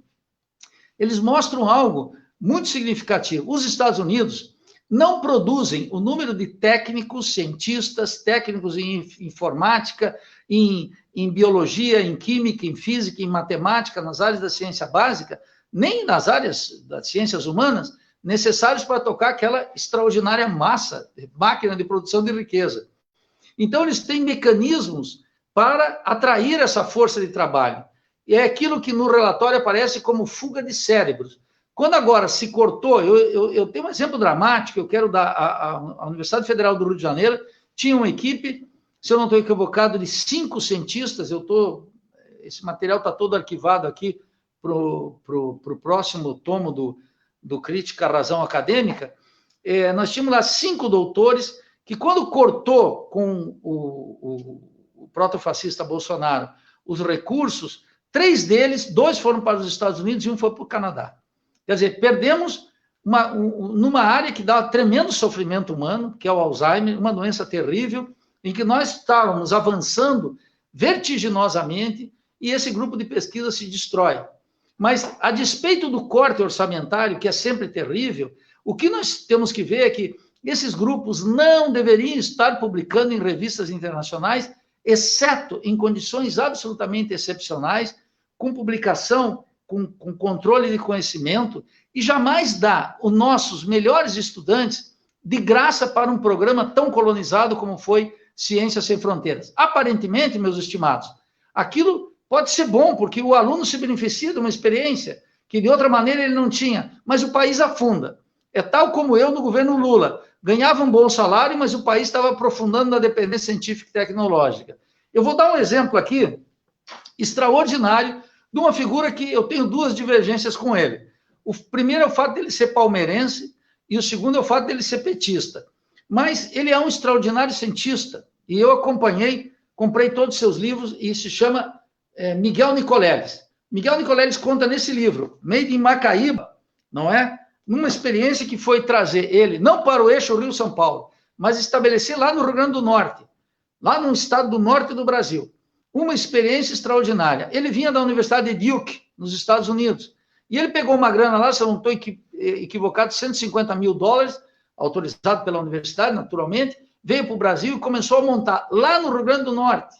[SPEAKER 4] eles mostram algo muito significativo. Os Estados Unidos não produzem o número de técnicos, cientistas, técnicos em informática, em biologia, em química, em física, em matemática, nas áreas da ciência básica, nem nas áreas das ciências humanas, necessários para tocar aquela extraordinária máquina de produção de riqueza. Então, eles têm mecanismos para atrair essa força de trabalho. E é aquilo que no relatório aparece como fuga de cérebros. Quando agora se cortou, eu tenho um exemplo dramático, eu quero dar, a Universidade Federal do Rio de Janeiro tinha uma equipe, se eu não estou equivocado, de 5 cientistas, esse material está todo arquivado aqui para o próximo tomo do Crítica à Razão Acadêmica. Nós tínhamos lá 5 doutores que, quando cortou com o protofascista Bolsonaro os recursos, 3 deles, 2 foram para os Estados Unidos e 1 foi para o Canadá. Quer dizer, perdemos numa área que dá tremendo sofrimento humano, que é o Alzheimer, uma doença terrível, em que nós estávamos avançando vertiginosamente e esse grupo de pesquisa se destrói. Mas, a despeito do corte orçamentário, que é sempre terrível, o que nós temos que ver é que esses grupos não deveriam estar publicando em revistas internacionais, exceto em condições absolutamente excepcionais, com publicação, com controle de conhecimento, e jamais dá os nossos melhores estudantes de graça para um programa tão colonizado como foi Ciências Sem Fronteiras. Aparentemente, meus estimados, aquilo pode ser bom, porque o aluno se beneficia de uma experiência que de outra maneira ele não tinha, mas o país afunda. É tal como eu no governo Lula. Ganhava um bom salário, mas o país estava aprofundando na dependência científica e tecnológica. Eu vou dar um exemplo aqui, extraordinário, de uma figura que eu tenho 2 divergências com ele. O primeiro é o fato dele ser palmeirense, e o segundo é o fato dele ser petista. Mas ele é um extraordinário cientista, e eu acompanhei, comprei todos os seus livros, e se chama Miguel Nicoleles. Miguel Nicoleles conta nesse livro, Made in Macaíba, não é? Numa experiência que foi trazer ele, não para o eixo Rio-São Paulo, mas estabelecer lá no Rio Grande do Norte, lá no estado do norte do Brasil. Uma experiência extraordinária. Ele vinha da Universidade de Duke, nos Estados Unidos, e ele pegou uma grana lá, se eu não estou equivocado, $150 mil, autorizado pela universidade, naturalmente, veio para o Brasil e começou a montar lá no Rio Grande do Norte,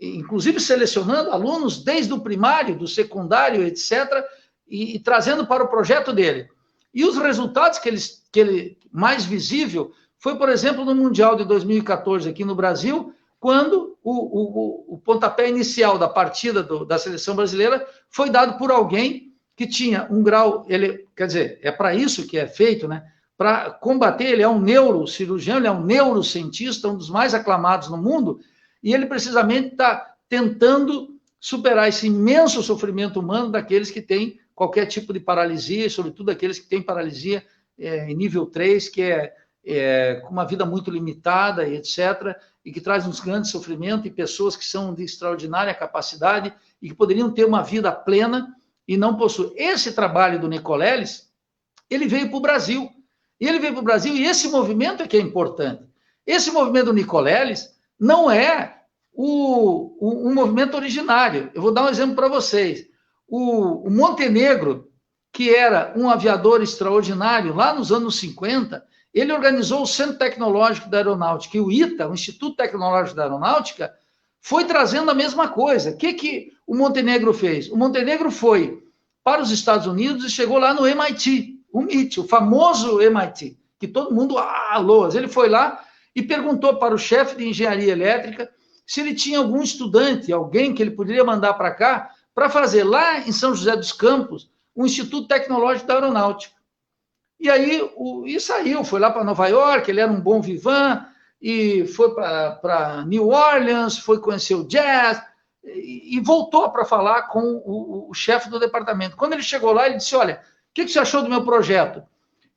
[SPEAKER 4] inclusive selecionando alunos desde o primário, do secundário, etc., e trazendo para o projeto dele. E os resultados que ele mais visível foi, por exemplo, no Mundial de 2014 aqui no Brasil, quando o pontapé inicial da partida da seleção brasileira foi dado por alguém que tinha um grau, quer dizer, é para isso que é feito, né? Para combater, ele é um neurocirurgião, ele é um neurocientista, um dos mais aclamados no mundo, e ele precisamente está tentando superar esse imenso sofrimento humano daqueles que têm qualquer tipo de paralisia, sobretudo aqueles que têm paralisia em nível 3, que com uma vida muito limitada, e etc., e que traz uns grandes sofrimentos, e pessoas que são de extraordinária capacidade e que poderiam ter uma vida plena e não possuem. Esse trabalho do Nicoleles, ele veio para o Brasil. E ele veio para o Brasil, e esse movimento é que é importante. Esse movimento do Nicoleles não é um movimento originário. Eu vou dar um exemplo para vocês. O Montenegro, que era um aviador extraordinário, lá nos anos 50, ele organizou o Centro Tecnológico da Aeronáutica, e o ITA, o Instituto Tecnológico da Aeronáutica, foi trazendo a mesma coisa. O que o Montenegro fez? O Montenegro foi para os Estados Unidos e chegou lá no MIT, o MIT, o famoso MIT, que todo mundo alô. Ele foi lá e perguntou para o chefe de engenharia elétrica se ele tinha algum estudante, alguém que ele poderia mandar para cá, para fazer lá em São José dos Campos um Instituto Tecnológico da Aeronáutica. E aí, saiu, foi lá para Nova York, ele era um bom vivan, e foi para New Orleans, foi conhecer o jazz, e voltou para falar com o chefe do departamento. Quando ele chegou lá, ele disse, olha, o que você achou do meu projeto?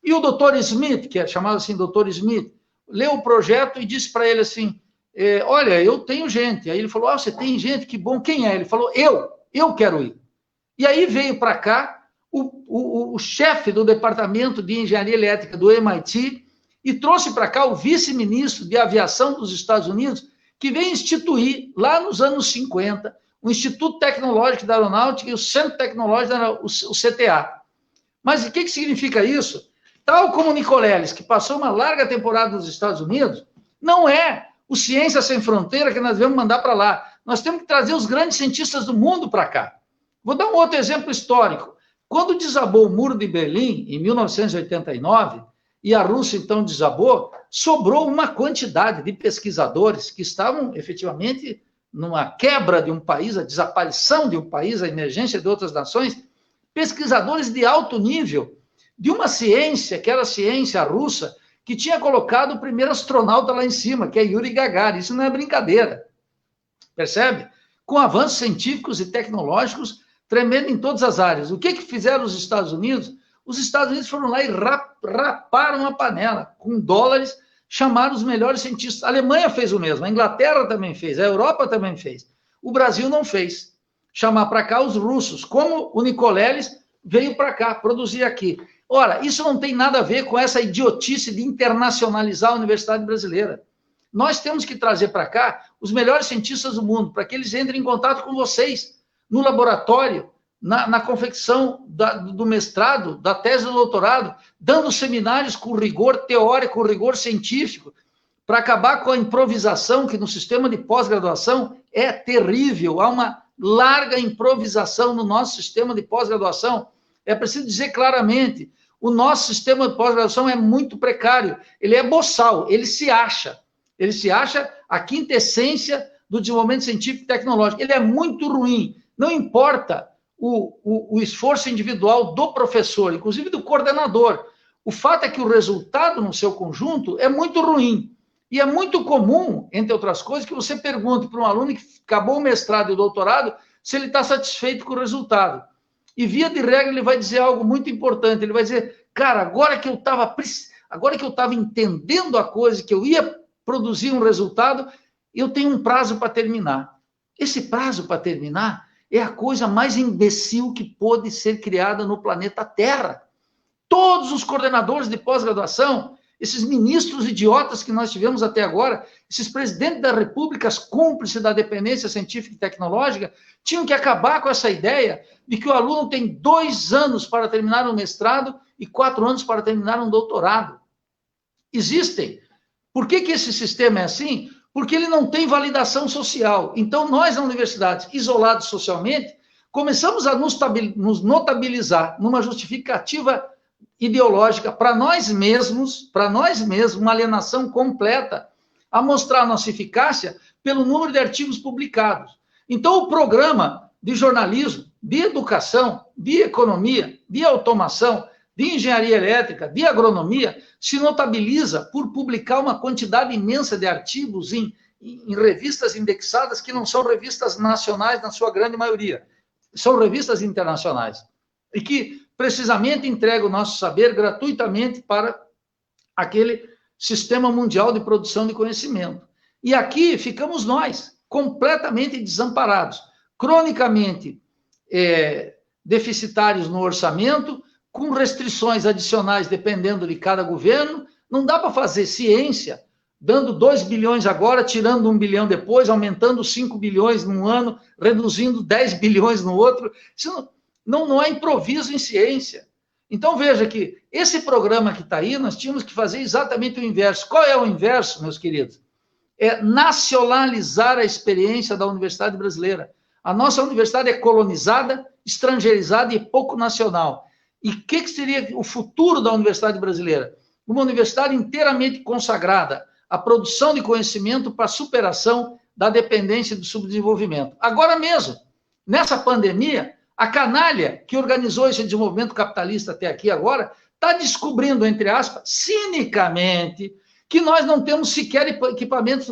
[SPEAKER 4] E o doutor Smith, que é chamado assim doutor Smith, leu o projeto e disse para ele assim, olha, eu tenho gente. Aí ele falou, você tem gente, que bom, quem é? Ele falou, eu quero ir. E aí veio para cá o chefe do departamento de engenharia elétrica do MIT e trouxe para cá o vice-ministro de aviação dos Estados Unidos, que veio instituir, lá nos anos 50, o Instituto Tecnológico da Aeronáutica e o Centro Tecnológico, o CTA. Mas o que significa isso? Tal como o Nicoleles, que passou uma larga temporada nos Estados Unidos, não é o Ciência Sem Fronteira que nós devemos mandar para lá. Nós temos que trazer os grandes cientistas do mundo para cá. Vou dar um outro exemplo histórico. Quando desabou o Muro de Berlim, em 1989, e a Rússia então desabou, sobrou uma quantidade de pesquisadores que estavam efetivamente numa quebra de um país, a desaparição de um país, a emergência de outras nações, pesquisadores de alto nível, de uma ciência, que era a ciência russa, que tinha colocado o primeiro astronauta lá em cima, que é Yuri Gagarin. Isso não é brincadeira, percebe? Com avanços científicos e tecnológicos tremendo em todas as áreas. O que fizeram os Estados Unidos? Os Estados Unidos foram lá e raparam a panela com dólares, chamaram os melhores cientistas. A Alemanha fez o mesmo, a Inglaterra também fez, a Europa também fez. O Brasil não fez. Chamar para cá os russos, como o Nicoleles veio para cá, produzir aqui. Ora, isso não tem nada a ver com essa idiotice de internacionalizar a universidade brasileira. Nós temos que trazer para cá os melhores cientistas do mundo, para que eles entrem em contato com vocês, no laboratório, na confecção do mestrado, da tese do doutorado, dando seminários com rigor teórico, com rigor científico, para acabar com a improvisação, que no sistema de pós-graduação é terrível. Há uma larga improvisação no nosso sistema de pós-graduação. É preciso dizer claramente, o nosso sistema de pós-graduação é muito precário, ele é boçal, ele se acha a quintessência do desenvolvimento científico e tecnológico. Ele é muito ruim, não importa o esforço individual do professor, inclusive do coordenador. O fato é que o resultado no seu conjunto é muito ruim. E é muito comum, entre outras coisas, que você pergunte para um aluno que acabou o mestrado e o doutorado se ele está satisfeito com o resultado. E, via de regra, ele vai dizer algo muito importante. Ele vai dizer, cara, agora que eu estava entendendo a coisa, que eu ia produzir um resultado, eu tenho um prazo para terminar. Esse prazo para terminar é a coisa mais imbecil que pode ser criada no planeta Terra. Todos os coordenadores de pós-graduação, esses ministros idiotas que nós tivemos até agora, esses presidentes da República, cúmplices da dependência científica e tecnológica, tinham que acabar com essa ideia de que o aluno tem 2 anos para terminar um mestrado e 4 anos para terminar um doutorado. Existem. Por que esse sistema é assim? Porque ele não tem validação social. Então, nós, na universidade, isolados socialmente, começamos a nos notabilizar numa justificativa ideológica para nós mesmos, uma alienação completa, a mostrar nossa eficácia pelo número de artigos publicados. Então, o programa de jornalismo, de educação, de economia, de automação, de engenharia elétrica, de agronomia, se notabiliza por publicar uma quantidade imensa de artigos em revistas indexadas que não são revistas nacionais, na sua grande maioria. São revistas internacionais. E que, precisamente, entregam o nosso saber gratuitamente para aquele sistema mundial de produção de conhecimento. E aqui ficamos nós, completamente desamparados, cronicamente deficitários no orçamento, com restrições adicionais dependendo de cada governo. Não dá para fazer ciência dando 2 bilhões agora, tirando 1 bilhão depois, aumentando 5 bilhões num ano, reduzindo 10 bilhões no outro. Isso não é improviso em ciência. Então, veja que esse programa que está aí, nós tínhamos que fazer exatamente o inverso. Qual é o inverso, meus queridos? É nacionalizar a experiência da universidade brasileira. A nossa universidade é colonizada, estrangeirizada e pouco nacional. E o que seria o futuro da universidade brasileira? Uma universidade inteiramente consagrada à produção de conhecimento para a superação da dependência do subdesenvolvimento. Agora mesmo, nessa pandemia, a canalha que organizou esse desenvolvimento capitalista até aqui agora está descobrindo, entre aspas, cinicamente, que nós não temos sequer equipamentos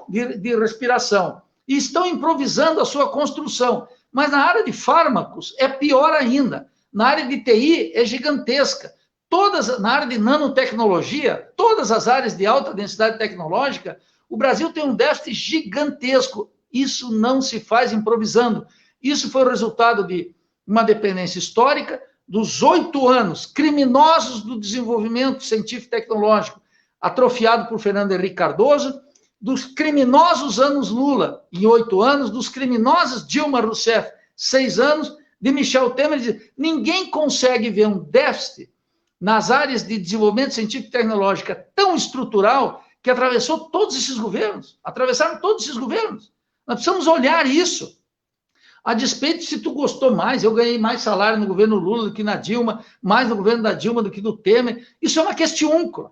[SPEAKER 4] de respiração. E estão improvisando a sua construção. Mas na área de fármacos é pior ainda. Na área de TI é gigantesca. Na área de nanotecnologia, todas as áreas de alta densidade tecnológica, o Brasil tem um déficit gigantesco. Isso não se faz improvisando. Isso foi o resultado de uma dependência histórica, dos 8 anos criminosos do desenvolvimento científico e tecnológico, atrofiado por Fernando Henrique Cardoso, dos criminosos anos Lula, em 8 anos, dos criminosos Dilma Rousseff, 6 anos, de Michel Temer. Ninguém consegue ver um déficit nas áreas de desenvolvimento científico e tecnológico tão estrutural que atravessou todos esses governos. Atravessaram todos esses governos. Nós precisamos olhar isso. A despeito se tu gostou mais, eu ganhei mais salário no governo Lula do que na Dilma, mais no governo da Dilma do que do Temer. Isso é uma questiúncula.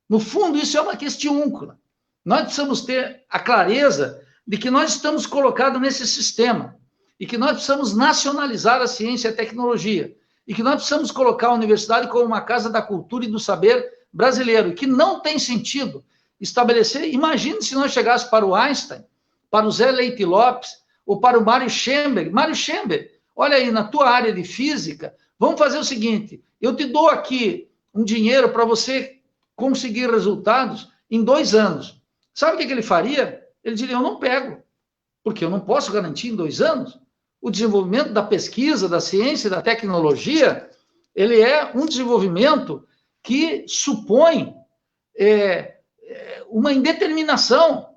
[SPEAKER 4] No fundo, isso é uma questiúncula. Nós precisamos ter a clareza de que nós estamos colocados nesse sistema e que nós precisamos nacionalizar a ciência e a tecnologia e que nós precisamos colocar a universidade como uma casa da cultura e do saber brasileiro, e que não tem sentido estabelecer. Imagine se nós chegássemos para o Einstein, para o Zé Leite Lopes ou para o Mário Schemberg. Mário Schemberg, olha aí, na tua área de física, vamos fazer o seguinte, eu te dou aqui um dinheiro para você conseguir resultados em 2 anos. Sabe o que ele faria? Ele diria, eu não pego, porque eu não posso garantir em 2 anos. O desenvolvimento da pesquisa, da ciência e da tecnologia, ele é um desenvolvimento que supõe uma indeterminação,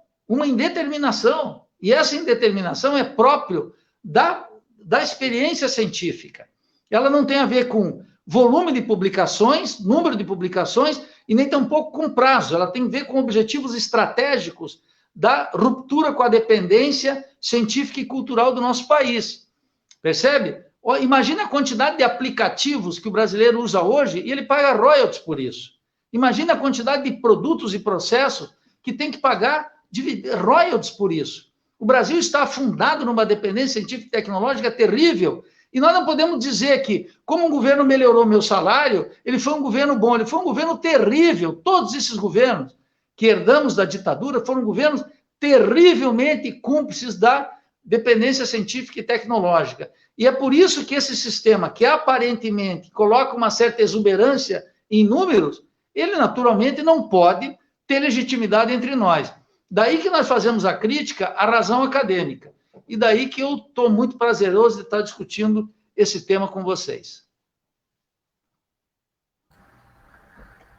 [SPEAKER 4] e essa indeterminação é próprio da experiência científica. Ela não tem a ver com volume de publicações, número de publicações, e nem tampouco com prazo, ela tem a ver com objetivos estratégicos da ruptura com a dependência científica e cultural do nosso país. Percebe? Imagina a quantidade de aplicativos que o brasileiro usa hoje e ele paga royalties por isso. Imagina a quantidade de produtos e processos que tem que pagar royalties por isso. O Brasil está afundado numa dependência científica e tecnológica terrível. E nós não podemos dizer que, como um governo melhorou meu salário, ele foi um governo bom, ele foi um governo terrível. Todos esses governos que herdamos da ditadura foram governos terrivelmente cúmplices da dependência científica e tecnológica. E é por isso que esse sistema, que aparentemente coloca uma certa exuberância em números, ele naturalmente não pode ter legitimidade entre nós. Daí que nós fazemos a crítica à razão acadêmica. E daí que eu estou muito prazeroso de estar discutindo esse tema com vocês.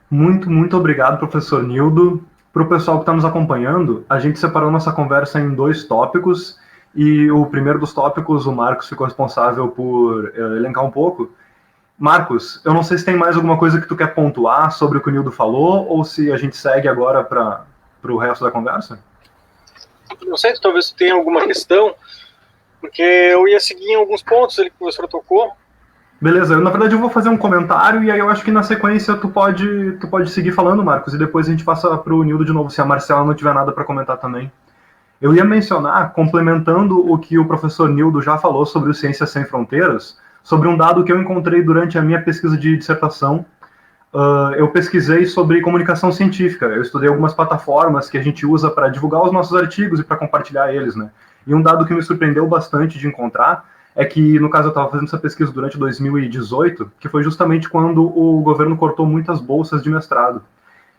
[SPEAKER 1] Muito obrigado, professor Nildo. Para o pessoal que está nos acompanhando, a gente separou nossa conversa em 2 tópicos, e o primeiro dos tópicos, o Marcos ficou responsável por elencar um pouco. Marcos, eu não sei se tem mais alguma coisa que tu quer pontuar sobre o que o Nildo falou, ou se a gente segue agora para o resto da conversa?
[SPEAKER 3] Não sei, talvez tu tenha alguma questão, porque eu ia seguir em alguns pontos ali que o professor tocou.
[SPEAKER 1] Beleza, na verdade eu vou fazer um comentário e aí eu acho que na sequência tu pode seguir falando, Marcos, e depois a gente passa para o Nildo de novo, se a Marcela não tiver nada para comentar também. Eu ia mencionar, complementando o que o professor Nildo já falou sobre o Ciências Sem Fronteiras, sobre um dado que eu encontrei durante a minha pesquisa de dissertação. Eu pesquisei sobre comunicação científica, eu estudei algumas plataformas que a gente usa para divulgar os nossos artigos e para compartilhar eles, né? E um dado que me surpreendeu bastante de encontrar é que, no caso, eu estava fazendo essa pesquisa durante 2018, que foi justamente quando o governo cortou muitas bolsas de mestrado.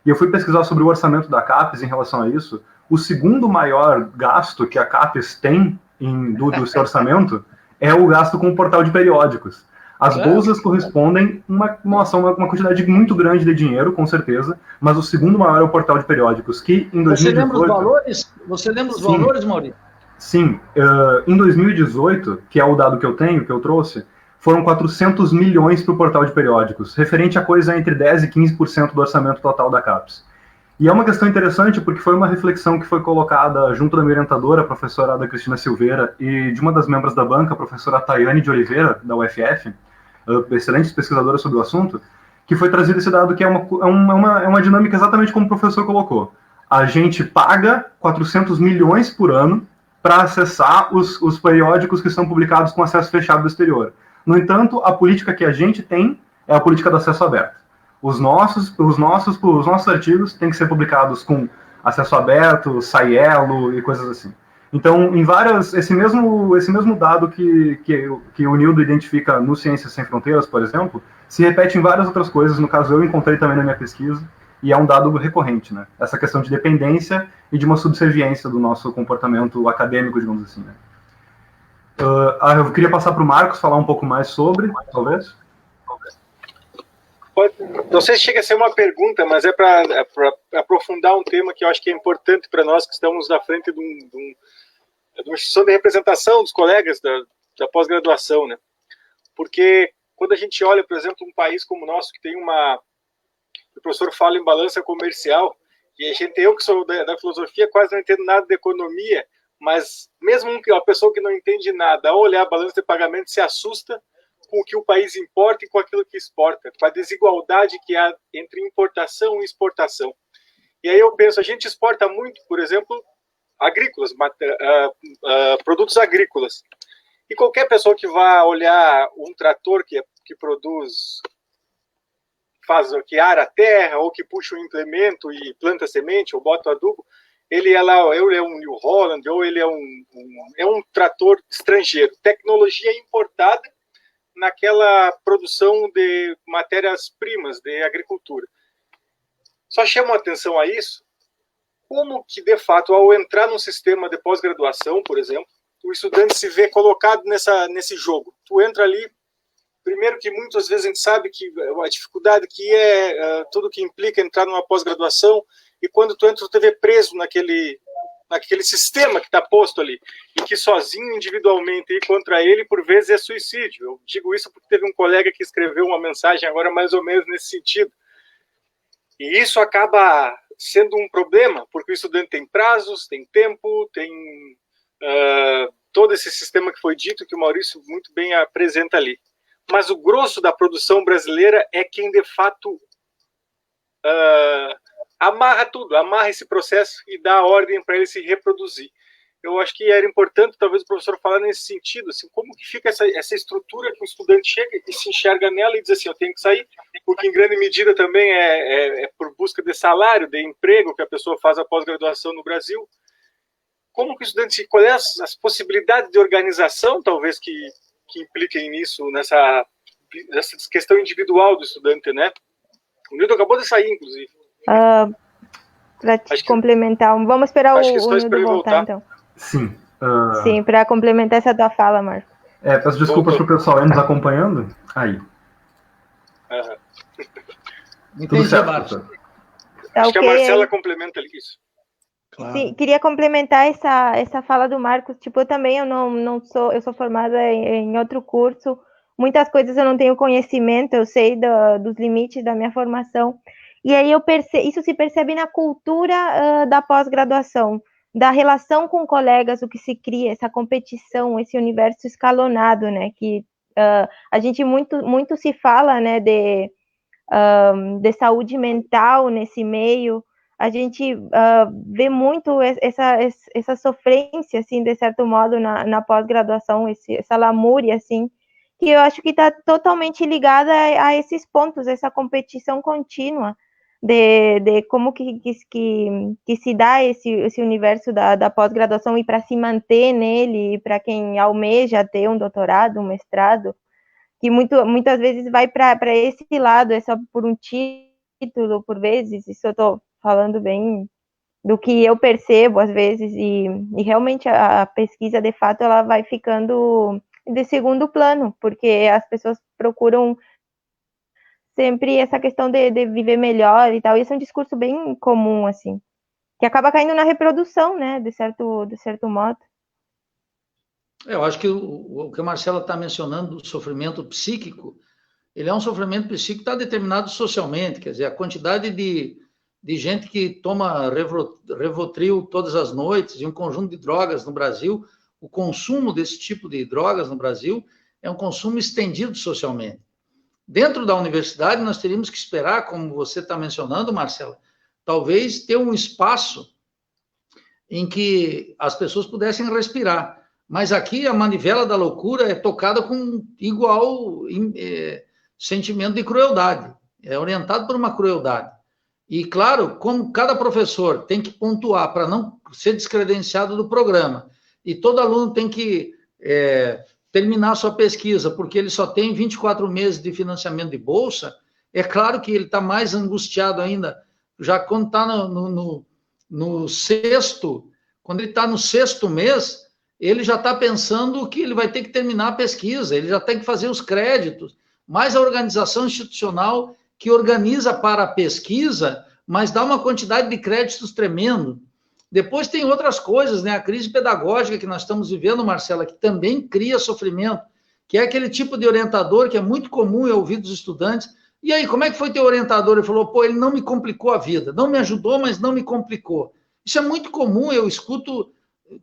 [SPEAKER 1] E eu fui pesquisar sobre o orçamento da CAPES em relação a isso. O segundo maior gasto que a CAPES tem do seu orçamento é o gasto com o portal de periódicos. As bolsas correspondem a uma quantidade muito grande de dinheiro, com certeza, mas o segundo maior é o portal de periódicos, que em 2018...
[SPEAKER 4] Você lembra os valores? Você lembra os valores, Maurício?
[SPEAKER 1] Sim. Em 2018, que é o dado que eu trouxe, foram 400 milhões para o portal de periódicos, referente a coisa entre 10% e 15% do orçamento total da CAPES. E é uma questão interessante porque foi uma reflexão que foi colocada junto da minha orientadora, a professora Ada Cristina Silveira, e de uma das membros da banca, a professora Tayane de Oliveira, da UFF, excelentes pesquisadoras sobre o assunto, que foi trazido esse dado que é uma dinâmica exatamente como o professor colocou. A gente paga 400 milhões por ano para acessar os periódicos que são publicados com acesso fechado do exterior. No entanto, a política que a gente tem é a política do acesso aberto. Os nossos artigos têm que ser publicados com acesso aberto, SciELO e coisas assim. Então, esse mesmo dado que o Nildo identifica no Ciências Sem Fronteiras, por exemplo, se repete em várias outras coisas. No caso, eu encontrei também na minha pesquisa, e é um dado recorrente, né? Essa questão de dependência e de uma subserviência do nosso comportamento acadêmico, digamos assim, né? Eu queria passar para o Marcos falar um pouco mais sobre, talvez.
[SPEAKER 3] Não sei se chega a ser uma pergunta, mas é para aprofundar um tema que eu acho que é importante para nós que estamos na frente de uma instituição de representação dos colegas da pós-graduação, né? Porque quando a gente olha, por exemplo, um país como o nosso, que tem o professor fala em balança comercial, e eu que sou da filosofia quase não entendo nada de economia, mas mesmo a pessoa que não entende nada, ao olhar a balança de pagamento, se assusta com o que o país importa e com aquilo que exporta, com a desigualdade que há entre importação e exportação. E aí eu penso, a gente exporta muito, por exemplo, agrícolas, produtos agrícolas. E qualquer pessoa que vá olhar um trator que produz, que ara a terra, ou que puxa um implemento e planta semente, ou bota adubo, ele é um New Holland, ou ele é um trator estrangeiro. Tecnologia importada naquela produção de matérias-primas de agricultura. Só chama atenção a isso, como que, de fato, ao entrar num sistema de pós-graduação, por exemplo, o estudante se vê colocado nesse jogo. Tu entra ali, primeiro que muitas vezes a gente sabe que a dificuldade que é tudo que implica entrar numa pós-graduação, e quando tu entra, tu te vê preso naquele sistema que está posto ali, e que sozinho, individualmente, ir contra ele, por vezes é suicídio. Eu digo isso porque teve um colega que escreveu uma mensagem agora mais ou menos nesse sentido. E isso acaba sendo um problema, porque o estudante tem prazos, tem tempo, tem todo esse sistema que foi dito, que o Maurício muito bem apresenta ali. Mas o grosso da produção brasileira é quem, de fato, amarra tudo, amarra esse processo e dá ordem para ele se reproduzir. Eu acho que era importante, talvez, o professor falar nesse sentido, assim, como que fica essa estrutura que o estudante chega e se enxerga nela e diz assim, eu tenho que sair, porque em grande medida também é por busca de salário, de emprego que a pessoa faz a pós-graduação no Brasil. Como que o estudante, qual é as possibilidades de organização, talvez, que impliquem nisso, nessa questão individual do estudante, né? O Nildo acabou de sair, inclusive.
[SPEAKER 2] Para te complementar, vamos esperar o Nildo voltar, então.
[SPEAKER 1] Sim.
[SPEAKER 2] Sim, para complementar essa tua fala, Marco.
[SPEAKER 1] Peço desculpas para o pessoal aí nos acompanhando. Aí.
[SPEAKER 4] Tudo certo, Marcos.
[SPEAKER 3] Acho que a Marcela complementa isso.
[SPEAKER 2] Claro. Sim, queria complementar essa fala do Marcos. Tipo, eu sou formada em outro curso. Muitas coisas eu não tenho conhecimento, eu sei dos limites da minha formação. E aí isso se percebe na cultura da pós-graduação, da relação com colegas, o que se cria, essa competição, esse universo escalonado, né? Que a gente muito se fala, né, de saúde mental nesse meio. A gente vê muito essa sofrência, assim, de certo modo, na pós-graduação, essa lamúria, assim, que eu acho que está totalmente ligada a esses pontos, essa competição contínua de como que se dá esse universo da pós-graduação e para se manter nele, para quem almeja ter um doutorado, um mestrado, que muitas vezes vai para esse lado, é só por um título, por vezes, isso eu estou falando bem do que eu percebo às vezes, e realmente a pesquisa, de fato, ela vai ficando de segundo plano, porque as pessoas procuram sempre essa questão de viver melhor e tal, e esse é um discurso bem comum, assim, que acaba caindo na reprodução, né, de certo modo.
[SPEAKER 4] Eu acho que o que a Marcela está mencionando, do sofrimento psíquico, ele é um sofrimento psíquico que está determinado socialmente, quer dizer, a quantidade de gente que toma Rivotril todas as noites e um conjunto de drogas no Brasil, o consumo desse tipo de drogas no Brasil é um consumo estendido socialmente. Dentro da universidade, nós teríamos que esperar, como você está mencionando, Marcela, talvez ter um espaço em que as pessoas pudessem respirar. Mas aqui a manivela da loucura é tocada com igual sentimento de crueldade, é orientado por uma crueldade. E, claro, como cada professor tem que pontuar para não ser descredenciado do programa, e todo aluno tem que terminar sua pesquisa, porque ele só tem 24 meses de financiamento de bolsa, é claro que ele está mais angustiado ainda, já quando está no sexto, quando ele está no sexto mês, ele já está pensando que ele vai ter que terminar a pesquisa, ele já tem que fazer os créditos, mais a organização institucional que organiza para a pesquisa, mas dá uma quantidade de créditos tremendo. Depois tem outras coisas, né? A crise pedagógica que nós estamos vivendo, Marcela, que também cria sofrimento, que é aquele tipo de orientador que é muito comum eu ouvir dos estudantes. E aí, como é que foi teu orientador? Ele falou, ele não me complicou a vida, não me ajudou, mas não me complicou. Isso é muito comum, eu escuto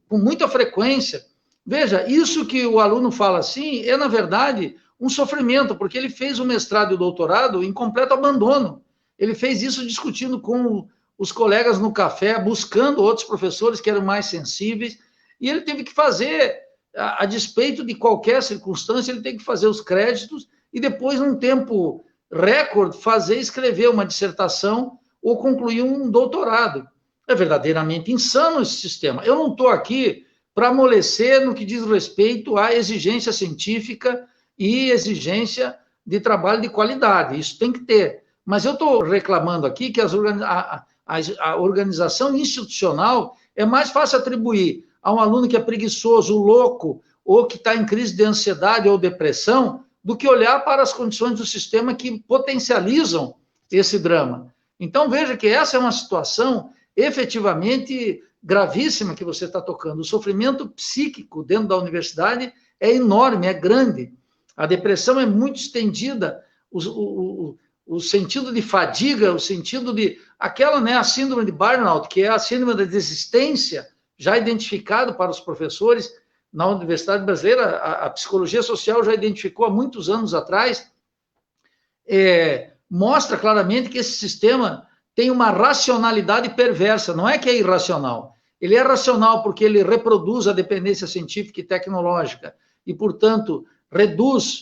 [SPEAKER 4] com muita frequência. Veja, isso que o aluno fala assim é, na verdade, um sofrimento, porque ele fez o mestrado e o doutorado em completo abandono. Ele fez isso discutindo com os colegas no café, buscando outros professores que eram mais sensíveis, e ele teve que fazer, a despeito de qualquer circunstância, ele tem que fazer os créditos e depois, num tempo recorde, escrever uma dissertação ou concluir um doutorado. É verdadeiramente insano esse sistema. Eu não estou aqui para amolecer no que diz respeito à exigência científica e exigência de trabalho de qualidade. Isso tem que ter. Mas eu estou reclamando aqui que a organização institucional é mais fácil atribuir a um aluno que é preguiçoso, louco, ou que está em crise de ansiedade ou depressão, do que olhar para as condições do sistema que potencializam esse drama. Então, veja que essa é uma situação efetivamente gravíssima que você está tocando. O sofrimento psíquico dentro da universidade é enorme, é grande. A depressão é muito estendida, o sentido de fadiga, o sentido de... Aquela, né, a síndrome de burnout, que é a síndrome da desistência, já identificado para os professores na Universidade Brasileira, a psicologia social já identificou há muitos anos atrás, mostra claramente que esse sistema tem uma racionalidade perversa, não é que é irracional. Ele é racional porque ele reproduz a dependência científica e tecnológica e, portanto,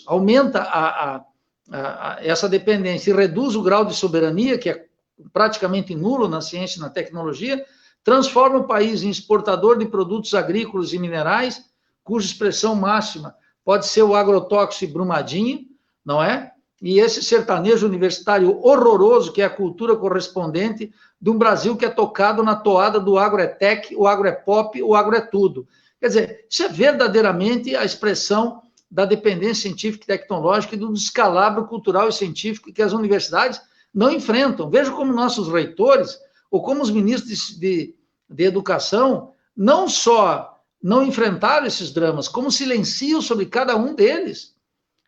[SPEAKER 4] aumenta essa dependência e reduz o grau de soberania, que é praticamente nulo na ciência e na tecnologia, transforma o país em exportador de produtos agrícolas e minerais, cuja expressão máxima pode ser o agrotóxico e Brumadinho, não é? E esse sertanejo universitário horroroso, que é a cultura correspondente de um Brasil que é tocado na toada do agro é tech, o agro é pop, o agro é tudo. Quer dizer, isso é verdadeiramente a expressão da dependência científica e tecnológica e do descalabro cultural e científico que as universidades não enfrentam. Veja como nossos reitores, ou como os ministros de educação, não só não enfrentaram esses dramas, como silenciam sobre cada um deles.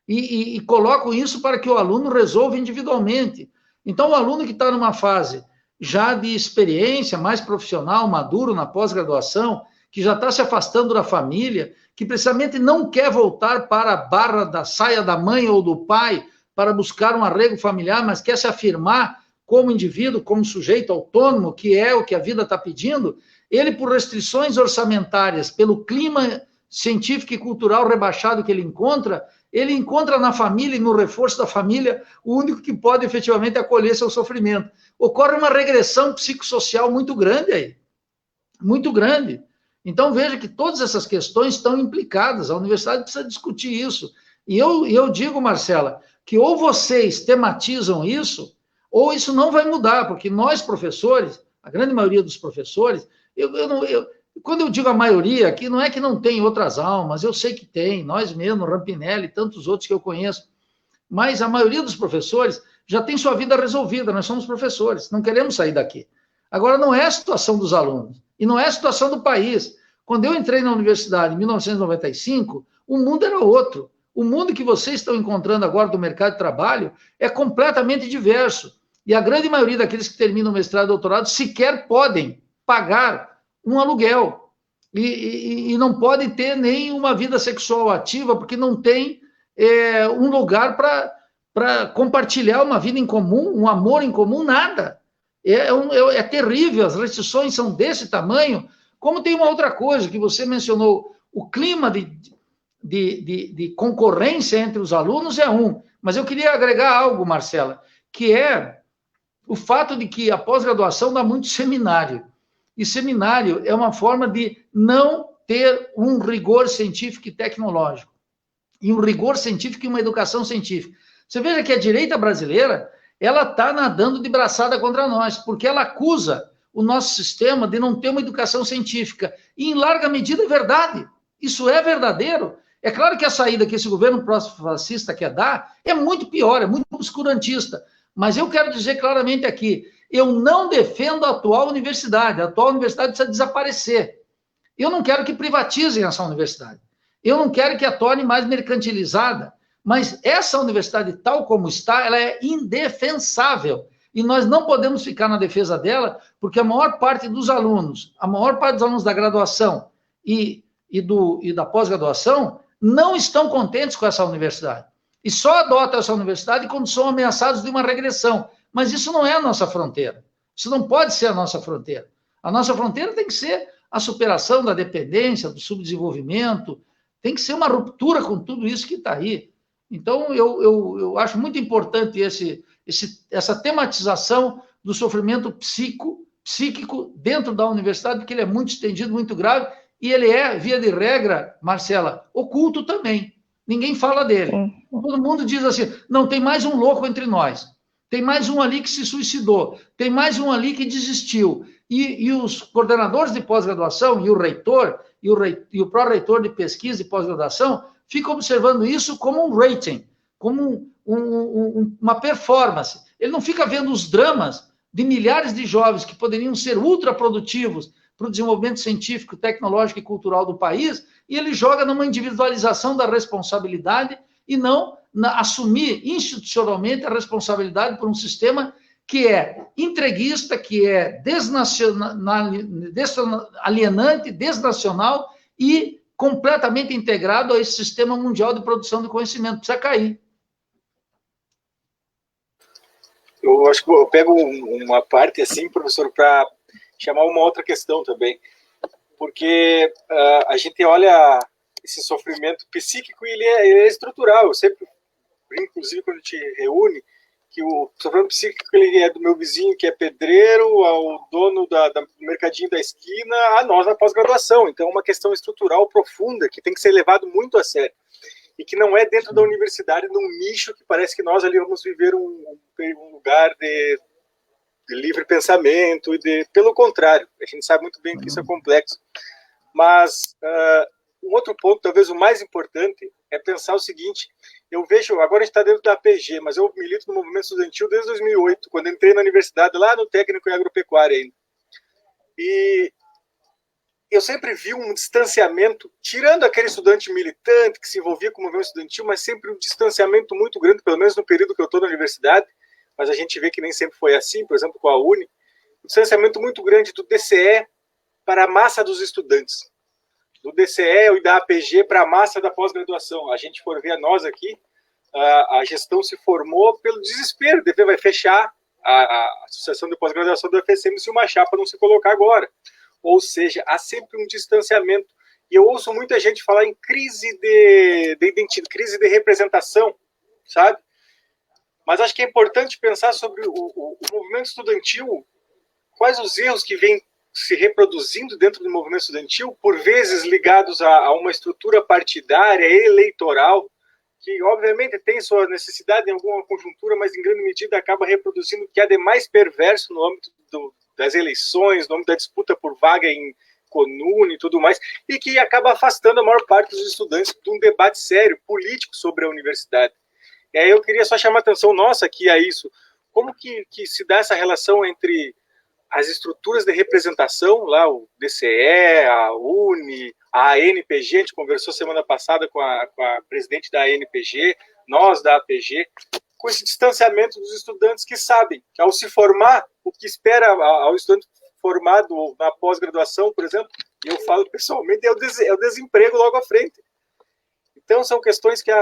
[SPEAKER 4] E colocam isso para que o aluno resolva individualmente. Então, o aluno que está numa fase já de experiência, mais profissional, maduro na pós-graduação, que já está se afastando da família, que precisamente não quer voltar para a barra da saia da mãe ou do pai para buscar um arrego familiar, mas quer se afirmar como indivíduo, como sujeito autônomo, que é o que a vida está pedindo, ele, por restrições orçamentárias, pelo clima científico e cultural rebaixado que ele encontra na família e no reforço da família o único que pode efetivamente acolher seu sofrimento. Ocorre uma regressão psicossocial muito grande aí, muito grande. Então, veja que todas essas questões estão implicadas, a universidade precisa discutir isso. E eu digo, Marcela, que ou vocês tematizam isso, ou isso não vai mudar, porque nós, professores, a grande maioria dos professores, quando eu digo a maioria aqui, não é que não tem outras almas, eu sei que tem, nós mesmos, Rampinelli e tantos outros que eu conheço, mas a maioria dos professores já tem sua vida resolvida, nós somos professores, não queremos sair daqui. Agora, não é a situação dos alunos, e não é a situação do país. Quando eu entrei na universidade em 1995, o mundo era outro. O mundo que vocês estão encontrando agora do mercado de trabalho é completamente diverso. E a grande maioria daqueles que terminam o mestrado e doutorado sequer podem pagar um aluguel. E não podem ter nem uma vida sexual ativa, porque não tem um lugar para compartilhar uma vida em comum, um amor em comum, nada. É terrível, as restrições são desse tamanho. Como tem uma outra coisa que você mencionou, o clima de concorrência entre os alunos é mas eu queria agregar algo, Marcela, que é o fato de que a pós-graduação dá muito seminário, e seminário é uma forma de não ter um rigor científico e tecnológico, e um rigor científico e uma educação científica. Você veja que a direita brasileira, ela está nadando de braçada contra nós, porque ela acusa o nosso sistema de não ter uma educação científica, e em larga medida é verdade, isso é verdadeiro. É claro que a saída que esse governo fascista quer dar é muito pior, é muito obscurantista. Mas eu quero dizer claramente aqui, eu não defendo a atual universidade precisa desaparecer. Eu não quero que privatizem essa universidade. Eu não quero que a torne mais mercantilizada. Mas essa universidade, tal como está, ela é indefensável. E nós não podemos ficar na defesa dela, porque a maior parte dos alunos da graduação, e da pós-graduação não estão contentes com essa universidade. E só adotam essa universidade quando são ameaçados de uma regressão. Mas isso não é a nossa fronteira. Isso não pode ser a nossa fronteira. A nossa fronteira tem que ser a superação da dependência, do subdesenvolvimento, tem que ser uma ruptura com tudo isso que está aí. Então, eu acho muito importante essa tematização do sofrimento psíquico dentro da universidade, porque ele é muito estendido, muito grave, e ele é, via de regra, Marcela, oculto também. Ninguém fala dele. Todo mundo diz assim, não, tem mais um louco entre nós. Tem mais um ali que se suicidou. Tem mais um ali que desistiu. E os coordenadores de pós-graduação, e o reitor, e o pró-reitor de pesquisa e pós-graduação, ficam observando isso como um rating, como uma performance. Ele não fica vendo os dramas de milhares de jovens que poderiam ser ultraprodutivos para o desenvolvimento científico, tecnológico e cultural do país, e ele joga numa individualização da responsabilidade e não assumir institucionalmente a responsabilidade por um sistema que é entreguista, que é alienante, desnacional e completamente integrado a esse sistema mundial de produção de conhecimento. Precisa cair.
[SPEAKER 3] Eu acho que eu pego uma parte assim, professor, para chamar uma outra questão também. Porque a gente olha esse sofrimento psíquico e ele é estrutural. Eu sempre brinco, inclusive, quando a gente reúne, que o sofrimento psíquico ele é do meu vizinho, que é pedreiro, ao dono do mercadinho da esquina, a nós na pós-graduação. Então, é uma questão estrutural profunda que tem que ser levado muito a sério. E que não é dentro da universidade, num nicho que parece que nós ali vamos viver um lugar de livre pensamento. Pelo contrário, a gente sabe muito bem que isso é complexo. Mas um outro ponto, talvez o mais importante, é pensar o seguinte: eu vejo, agora a gente está dentro da APG, mas eu milito no movimento estudantil desde 2008, quando entrei na universidade, lá no técnico em agropecuária ainda. E eu sempre vi um distanciamento, tirando aquele estudante militante que se envolvia com o movimento estudantil, mas sempre um distanciamento muito grande, pelo menos no período que eu estou na universidade, mas a gente vê que nem sempre foi assim, por exemplo, com a UNE, um distanciamento muito grande do DCE para a massa dos estudantes, do DCE e da APG para a massa da pós-graduação. A gente for ver a nós aqui, a gestão se formou pelo desespero, o DP vai fechar a associação de pós-graduação do FSM se uma chapa não se colocar agora. Ou seja, há sempre um distanciamento. E eu ouço muita gente falar em crise de identidade, crise de representação, sabe? Mas acho que é importante pensar sobre o movimento estudantil, quais os erros que vêm se reproduzindo dentro do movimento estudantil, por vezes ligados a uma estrutura partidária, eleitoral, que obviamente tem sua necessidade em alguma conjuntura, mas em grande medida acaba reproduzindo o que há de mais perverso no âmbito das eleições, no âmbito da disputa por vaga em CONUNE e tudo mais, e que acaba afastando a maior parte dos estudantes de um debate sério, político, sobre a universidade. E aí eu queria só chamar a atenção nossa aqui a isso. Como que se dá essa relação entre as estruturas de representação, lá o DCE, a UNE, a ANPG, a gente conversou semana passada com a presidente da ANPG, nós da APG, com esse distanciamento dos estudantes que sabem que ao se formar, o que espera ao estudante formado na pós-graduação, por exemplo, e eu falo pessoalmente, é o desemprego logo à frente. Então, são questões que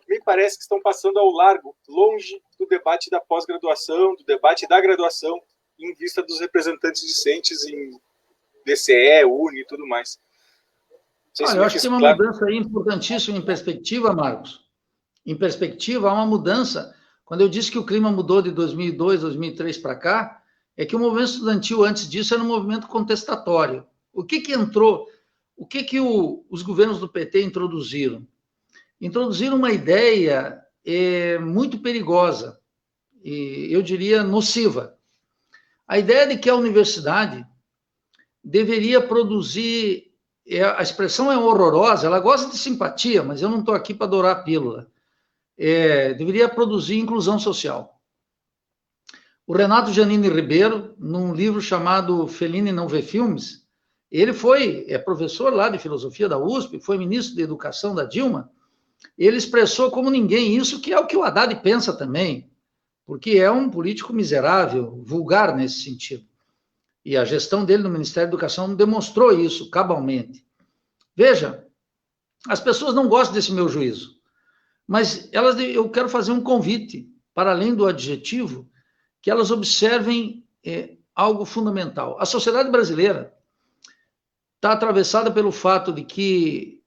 [SPEAKER 3] me parece que estão passando ao largo, longe do debate da pós-graduação, do debate da graduação, em vista dos representantes discentes em DCE, UNE e tudo mais.
[SPEAKER 4] Olha, eu acho que tem uma mudança aí importantíssima em perspectiva, Marcos. Em perspectiva, há uma mudança. Quando eu disse que o clima mudou de 2002, 2003 para cá, é que o movimento estudantil, antes disso, era um movimento contestatório. O que entrou? O que os governos do PT introduziram? Introduziram uma ideia muito perigosa, e eu diria nociva. A ideia de que a universidade deveria produzir, a expressão é horrorosa, ela gosta de simpatia, mas eu não estou aqui para adorar a pílula, deveria produzir inclusão social. O Renato Giannini Ribeiro, num livro chamado Fellini Não Vê Filmes, ele é professor lá de filosofia da USP, foi ministro de educação da Dilma, ele expressou como ninguém isso, que é o que o Haddad pensa também, porque é um político miserável, vulgar nesse sentido. E a gestão dele no Ministério da Educação demonstrou isso cabalmente. Veja, as pessoas não gostam desse meu juízo, mas eu quero fazer um convite, para além do adjetivo, que elas observem algo fundamental. A sociedade brasileira está atravessada pelo fato de que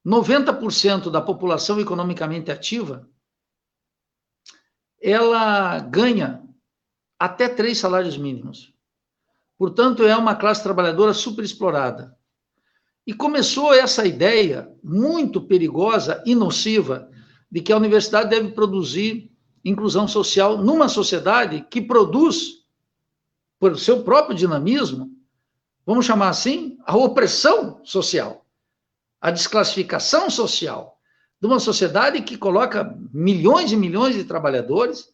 [SPEAKER 4] 90% da população economicamente ativa, ela ganha até 3 salários mínimos. Portanto, é uma classe trabalhadora superexplorada. E começou essa ideia muito perigosa e nociva de que a universidade deve produzir inclusão social numa sociedade que produz, por seu próprio dinamismo, vamos chamar assim, a opressão social, a desclassificação social de uma sociedade que coloca milhões e milhões de trabalhadores,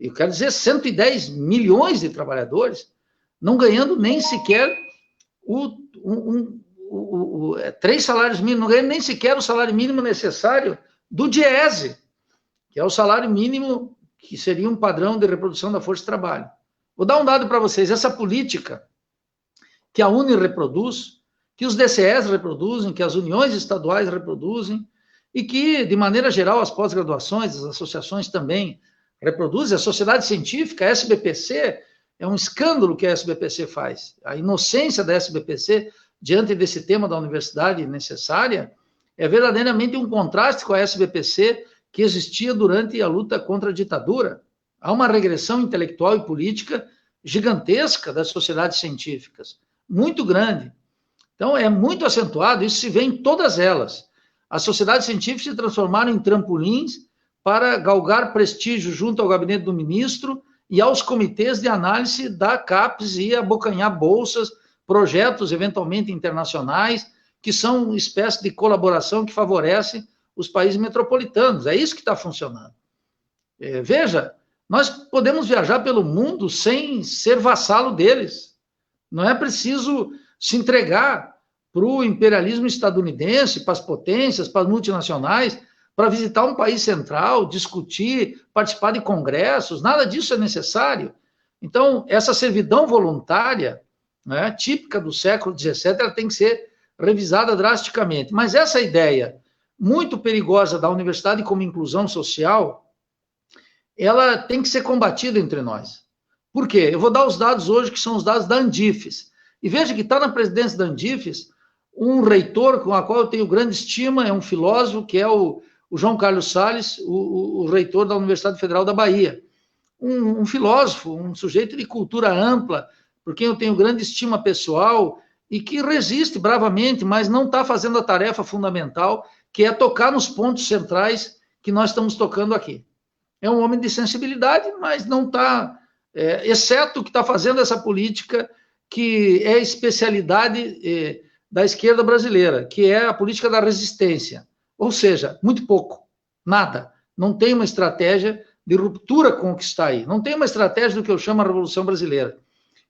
[SPEAKER 4] eu quero dizer 110 milhões de trabalhadores, não ganhando nem sequer 3 salários mínimos, não ganhando nem sequer o salário mínimo necessário do DIEESE, que é o salário mínimo que seria um padrão de reprodução da força de trabalho. Vou dar um dado para vocês, essa política que a UNE reproduz, que os DCEs reproduzem, que as uniões estaduais reproduzem, e que, de maneira geral, as pós-graduações, as associações também reproduzem, a sociedade científica, a SBPC, é um escândalo que a SBPC faz. A inocência da SBPC diante desse tema da universidade necessária é verdadeiramente um contraste com a SBPC que existia durante a luta contra a ditadura. Há uma regressão intelectual e política gigantesca das sociedades científicas, muito grande. Então, é muito acentuado, isso se vê em todas elas. As sociedades científicas se transformaram em trampolins para galgar prestígio junto ao gabinete do ministro e aos comitês de análise da CAPES e abocanhar bolsas, projetos eventualmente internacionais, que são uma espécie de colaboração que favorece os países metropolitanos. É isso que está funcionando. Veja, nós podemos viajar pelo mundo sem ser vassalo deles. Não é preciso se entregar para o imperialismo estadunidense, para as potências, para as multinacionais, para visitar um país central, discutir, participar de congressos, nada disso é necessário. Então, essa servidão voluntária, né, típica do século XVII, ela tem que ser revisada drasticamente. Mas essa ideia muito perigosa da universidade como inclusão social, ela tem que ser combatida entre nós. Por quê? Eu vou dar os dados hoje, que são os dados da Andifes. E veja que está na presidência da Andifes um reitor com a qual eu tenho grande estima, é um filósofo, que é o João Carlos Salles, o reitor da Universidade Federal da Bahia. Um filósofo, um sujeito de cultura ampla, por quem eu tenho grande estima pessoal, e que resiste bravamente, mas não está fazendo a tarefa fundamental, que é tocar nos pontos centrais que nós estamos tocando aqui. É um homem de sensibilidade, mas não está, exceto que está fazendo essa política que é especialidade da esquerda brasileira, que é a política da resistência. Ou seja, muito pouco, nada. Não tem uma estratégia de ruptura com o que está aí. Não tem uma estratégia do que eu chamo a Revolução Brasileira.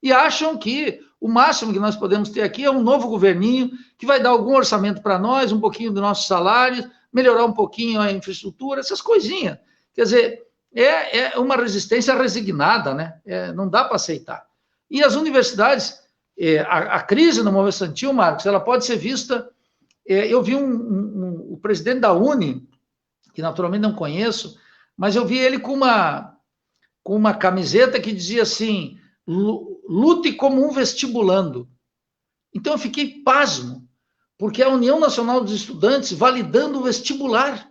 [SPEAKER 4] E acham que o máximo que nós podemos ter aqui é um novo governinho que vai dar algum orçamento para nós, um pouquinho do nosso salário, melhorar um pouquinho a infraestrutura, essas coisinhas. Quer dizer, é uma resistência resignada, né? Não dá para aceitar. E as universidades, a crise no movimento estudantil, Marcos, ela pode ser vista... eu vi o presidente da UNE, que naturalmente não conheço, mas eu vi ele com uma camiseta que dizia assim, lute como um vestibulando. Então eu fiquei pasmo, porque a União Nacional dos Estudantes validando o vestibular.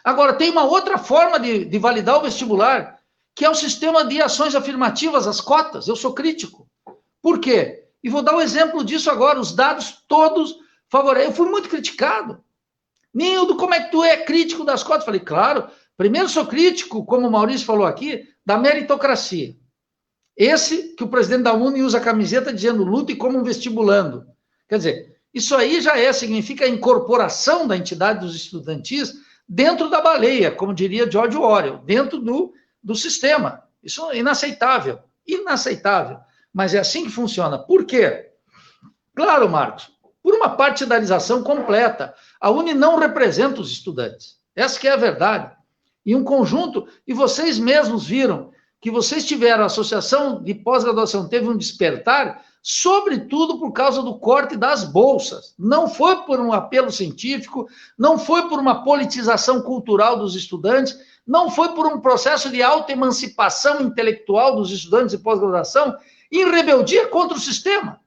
[SPEAKER 4] Agora, tem uma outra forma de validar o vestibular, que é o sistema de ações afirmativas, as cotas. Eu sou crítico. Por quê? E vou dar um exemplo disso agora, os dados todos favorecem. Eu fui muito criticado. Nildo, como é que tu é crítico das cotas? Falei, claro, primeiro sou crítico, como o Maurício falou aqui, da meritocracia. Esse que o presidente da UNE usa a camiseta dizendo lute como um vestibulando. Quer dizer, isso aí já significa a incorporação da entidade dos estudantis dentro da baleia, como diria George Orwell, dentro do sistema. Isso é inaceitável, inaceitável. Mas é assim que funciona. Por quê? Claro, Marcos, por uma partidarização completa. A UNE não representa os estudantes. Essa que é a verdade. E um conjunto, e vocês mesmos viram, que vocês tiveram, a associação de pós-graduação teve um despertar, sobretudo por causa do corte das bolsas. Não foi por um apelo científico, não foi por uma politização cultural dos estudantes, não foi por um processo de autoemancipação intelectual dos estudantes de pós-graduação em rebeldia contra o sistema.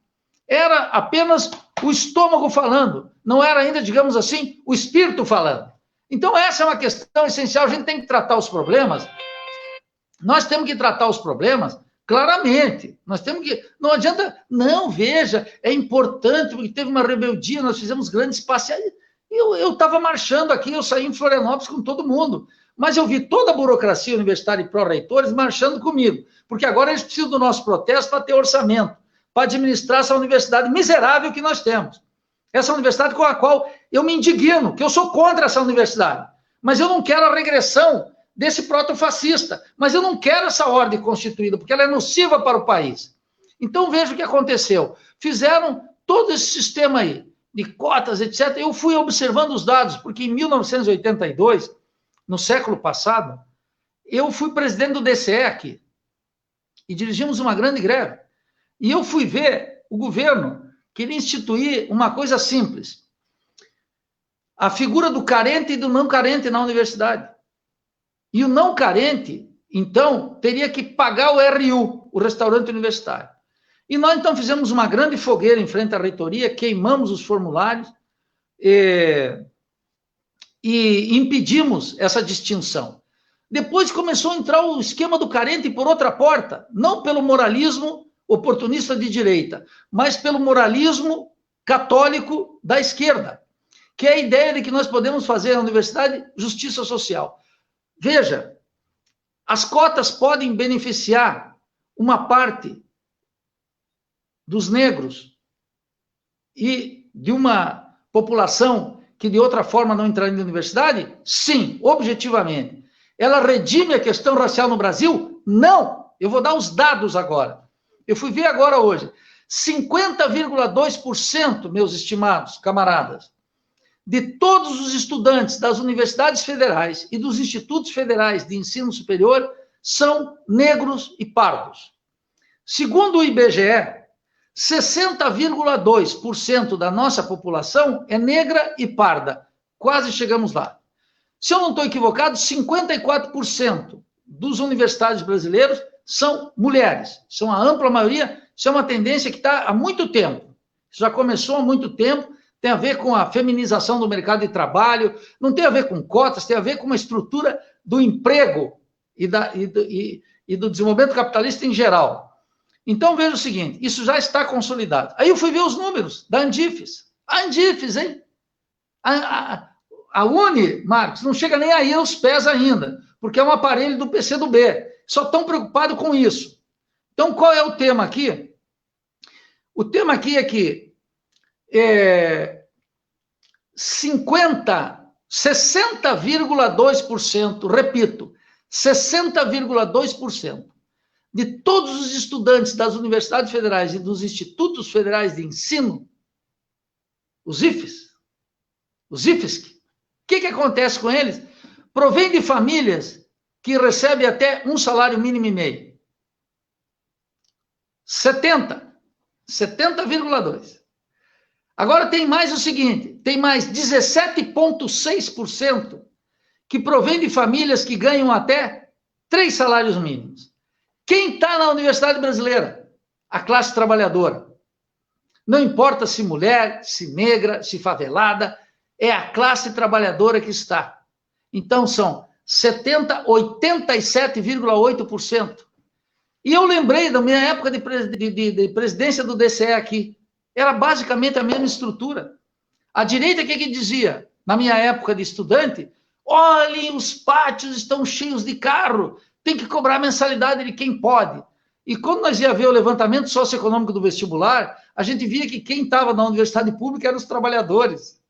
[SPEAKER 4] Era apenas o estômago falando, não era ainda, digamos assim, o espírito falando. Então, essa é uma questão essencial, a gente tem que tratar os problemas. Nós temos que tratar os problemas claramente. Nós temos que... Não adianta... Não, veja, é importante, porque teve uma rebeldia, nós fizemos grandes passeos. Eu estava marchando aqui, eu saí em Florianópolis com todo mundo. Mas eu vi toda a burocracia universitária e pró-reitores marchando comigo. Porque agora eles precisam do nosso protesto para ter orçamento, para administrar essa universidade miserável que nós temos. Essa universidade com a qual eu me indigno, que eu sou contra essa universidade. Mas eu não quero a regressão desse protofascista. Mas eu não quero essa ordem constituída, porque ela é nociva para o país. Então, veja o que aconteceu. Fizeram todo esse sistema aí, de cotas, etc. Eu fui observando os dados, porque em 1982, no século passado, eu fui presidente do DCE aqui. E dirigimos uma grande greve. E eu fui ver o governo queria instituir uma coisa simples. A figura do carente e do não carente na universidade. E o não carente, então, teria que pagar o RU, o restaurante universitário. E nós, então, fizemos uma grande fogueira em frente à reitoria, queimamos os formulários e impedimos essa distinção. Depois começou a entrar o esquema do carente por outra porta, não pelo moralismo oportunista de direita, mas pelo moralismo católico da esquerda, que é a ideia de que nós podemos fazer na universidade justiça social. Veja, as cotas podem beneficiar uma parte dos negros e de uma população que de outra forma não entraria na universidade? Sim, objetivamente. Ela redime a questão racial no Brasil? Não! Eu vou dar os dados agora. Eu fui ver agora hoje. 50,2%, meus estimados camaradas, de todos os estudantes das universidades federais e dos institutos federais de ensino superior são negros e pardos. Segundo o IBGE, 60,2% da nossa população é negra e parda. Quase chegamos lá. Se eu não estou equivocado, 54% dos universitários brasileiros são mulheres. São a ampla maioria. Isso é uma tendência que está há muito tempo. Isso já começou há muito tempo. Tem a ver com a feminização do mercado de trabalho. Não tem a ver com cotas, tem a ver com uma estrutura do emprego e do desenvolvimento capitalista em geral. Então, veja o seguinte, isso já está consolidado. Aí eu fui ver os números da Andifes. A Andifes, hein? A Uni, Marcos, não chega nem aí aos pés ainda, porque é um aparelho do PCdoB. Só estão preocupados com isso. Então, qual é o tema aqui? O tema aqui é que 60,2%, repito, 60,2% de todos os estudantes das universidades federais e dos institutos federais de ensino, os IFES, o que acontece com eles? Provém de famílias que recebem até um salário mínimo e meio. 70,2%. Agora tem mais o seguinte, tem mais 17,6% que provém de famílias que ganham até 3 salários mínimos. Quem está na universidade brasileira? A classe trabalhadora. Não importa se mulher, se negra, se favelada, é a classe trabalhadora que está. Então, são 87,8%. E eu lembrei da minha época de presidência do DCE aqui. Era basicamente a mesma estrutura. A direita, o que dizia? Na minha época de estudante, olhem, os pátios estão cheios de carro, tem que cobrar a mensalidade de quem pode. E quando nós ia ver o levantamento socioeconômico do vestibular, a gente via que quem estava na universidade pública eram os trabalhadores.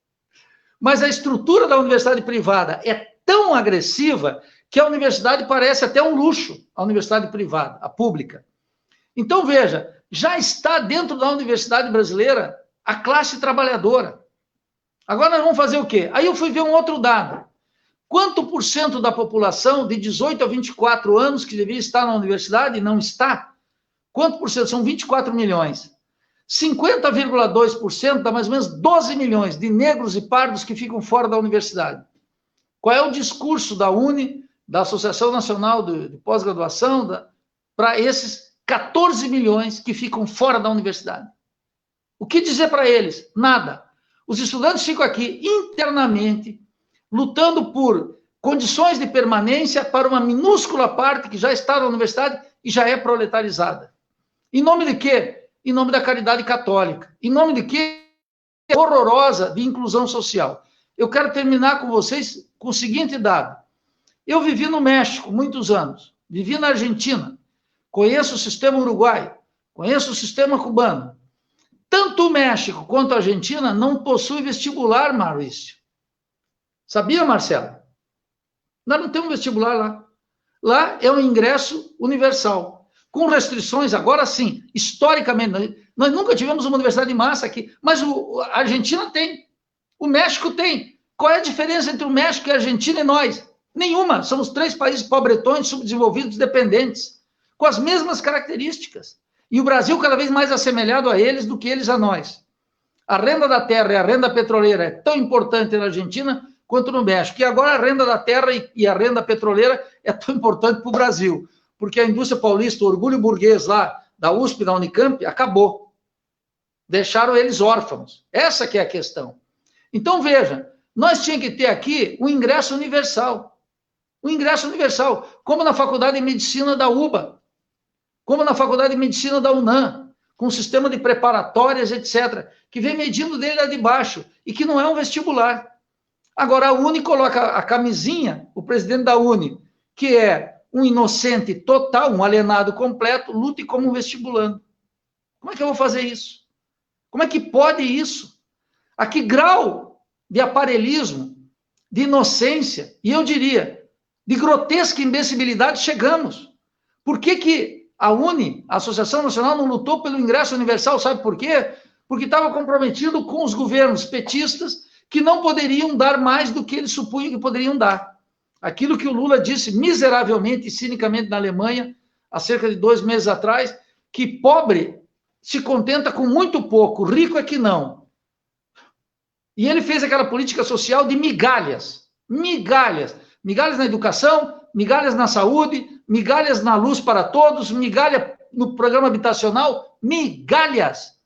[SPEAKER 4] Mas a estrutura da universidade privada é tão agressiva que a universidade parece até um luxo, a universidade privada, a pública. Então, veja, já está dentro da universidade brasileira a classe trabalhadora. Agora nós vamos fazer o quê? Aí eu fui ver um outro dado. Quanto por cento da população de 18 a 24 anos que deveria estar na universidade não está? Quanto por cento? São 24 milhões. 50,2% dá mais ou menos 12 milhões de negros e pardos que ficam fora da universidade. Qual é o discurso da UNE, da Associação Nacional de Pós-Graduação, para esses 14 milhões que ficam fora da universidade? O que dizer para eles? Nada. Os estudantes ficam aqui internamente, lutando por condições de permanência para uma minúscula parte que já está na universidade e já é proletarizada. Em nome de quê? Em nome da caridade católica. Em nome de quê? Horrorosa de inclusão social. Eu quero terminar com vocês com o seguinte dado. Eu vivi no México muitos anos, vivi na Argentina, conheço o sistema uruguaio, conheço o sistema cubano. Tanto o México quanto a Argentina não possuem vestibular, Maurício. Sabia, Marcelo? Nós não temos vestibular lá. Lá é um ingresso universal. Com restrições, agora sim, historicamente, nós nunca tivemos uma universidade de massa aqui, mas a Argentina tem, o México tem. Qual é a diferença entre o México e a Argentina e nós? Nenhuma, somos 3 países pobretões, subdesenvolvidos, dependentes, com as mesmas características. E o Brasil cada vez mais assemelhado a eles do que eles a nós. A renda da terra e a renda petroleira é tão importante na Argentina quanto no México. E agora a renda da terra e a renda petroleira é tão importante para o Brasil, porque a indústria paulista, o orgulho burguês lá da USP, da Unicamp, acabou. Deixaram eles órfãos. Essa que é a questão. Então, veja, nós tínhamos que ter aqui um ingresso universal. Um ingresso universal, como na Faculdade de Medicina da UBA, como na Faculdade de Medicina da UNAM, com um sistema de preparatórias, etc., que vem medindo dele lá de baixo, e que não é um vestibular. Agora, a UNE coloca a camisinha, o presidente da UNE, que é um inocente total, um alienado completo, lute como um vestibulando. Como é que eu vou fazer isso? Como é que pode isso? A que grau de aparelhismo, de inocência, e eu diria, de grotesca imbecilidade chegamos? Por que a UNE, a Associação Nacional, não lutou pelo ingresso universal? Sabe por quê? Porque estava comprometido com os governos petistas que não poderiam dar mais do que eles supunham que poderiam dar. Aquilo que o Lula disse miseravelmente e cinicamente na Alemanha, há cerca de 2 meses atrás, que pobre se contenta com muito pouco, rico é que não. E ele fez aquela política social de migalhas, migalhas. Migalhas na educação, migalhas na saúde, migalhas na luz para todos, migalha no programa habitacional, migalhas.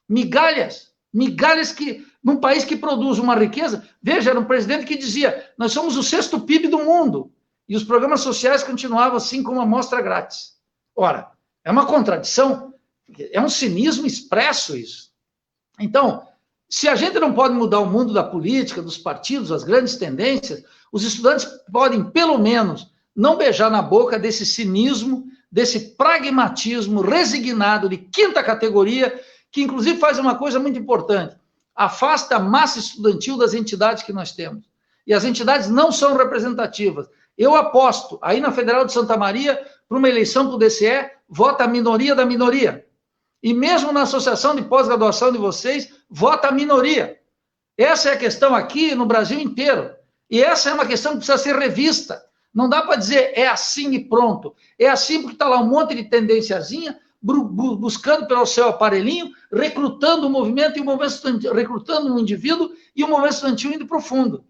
[SPEAKER 4] Migalhas. Migalhas que, num país que produz uma riqueza, veja, era um presidente que dizia, nós somos o 6º PIB do mundo, e os programas sociais continuavam assim como amostra grátis. Ora, é uma contradição, é um cinismo expresso isso. Então, se a gente não pode mudar o mundo da política, dos partidos, as grandes tendências, os estudantes podem, pelo menos, não beijar na boca desse cinismo, desse pragmatismo resignado de 5ª categoria, que inclusive faz uma coisa muito importante, afasta a massa estudantil das entidades que nós temos. E as entidades não são representativas. Eu aposto, aí na Federal de Santa Maria, para uma eleição para o DCE, vota a minoria da minoria. E mesmo na associação de pós-graduação de vocês, vota a minoria. Essa é a questão aqui no Brasil inteiro. E essa é uma questão que precisa ser revista. Não dá para dizer é assim e pronto. É assim porque está lá um monte de tendenciazinha, buscando pelo seu aparelhinho, recrutando o movimento, e o movimento estudantil, recrutando um indivíduo e o movimento estudantil indo para o fundo.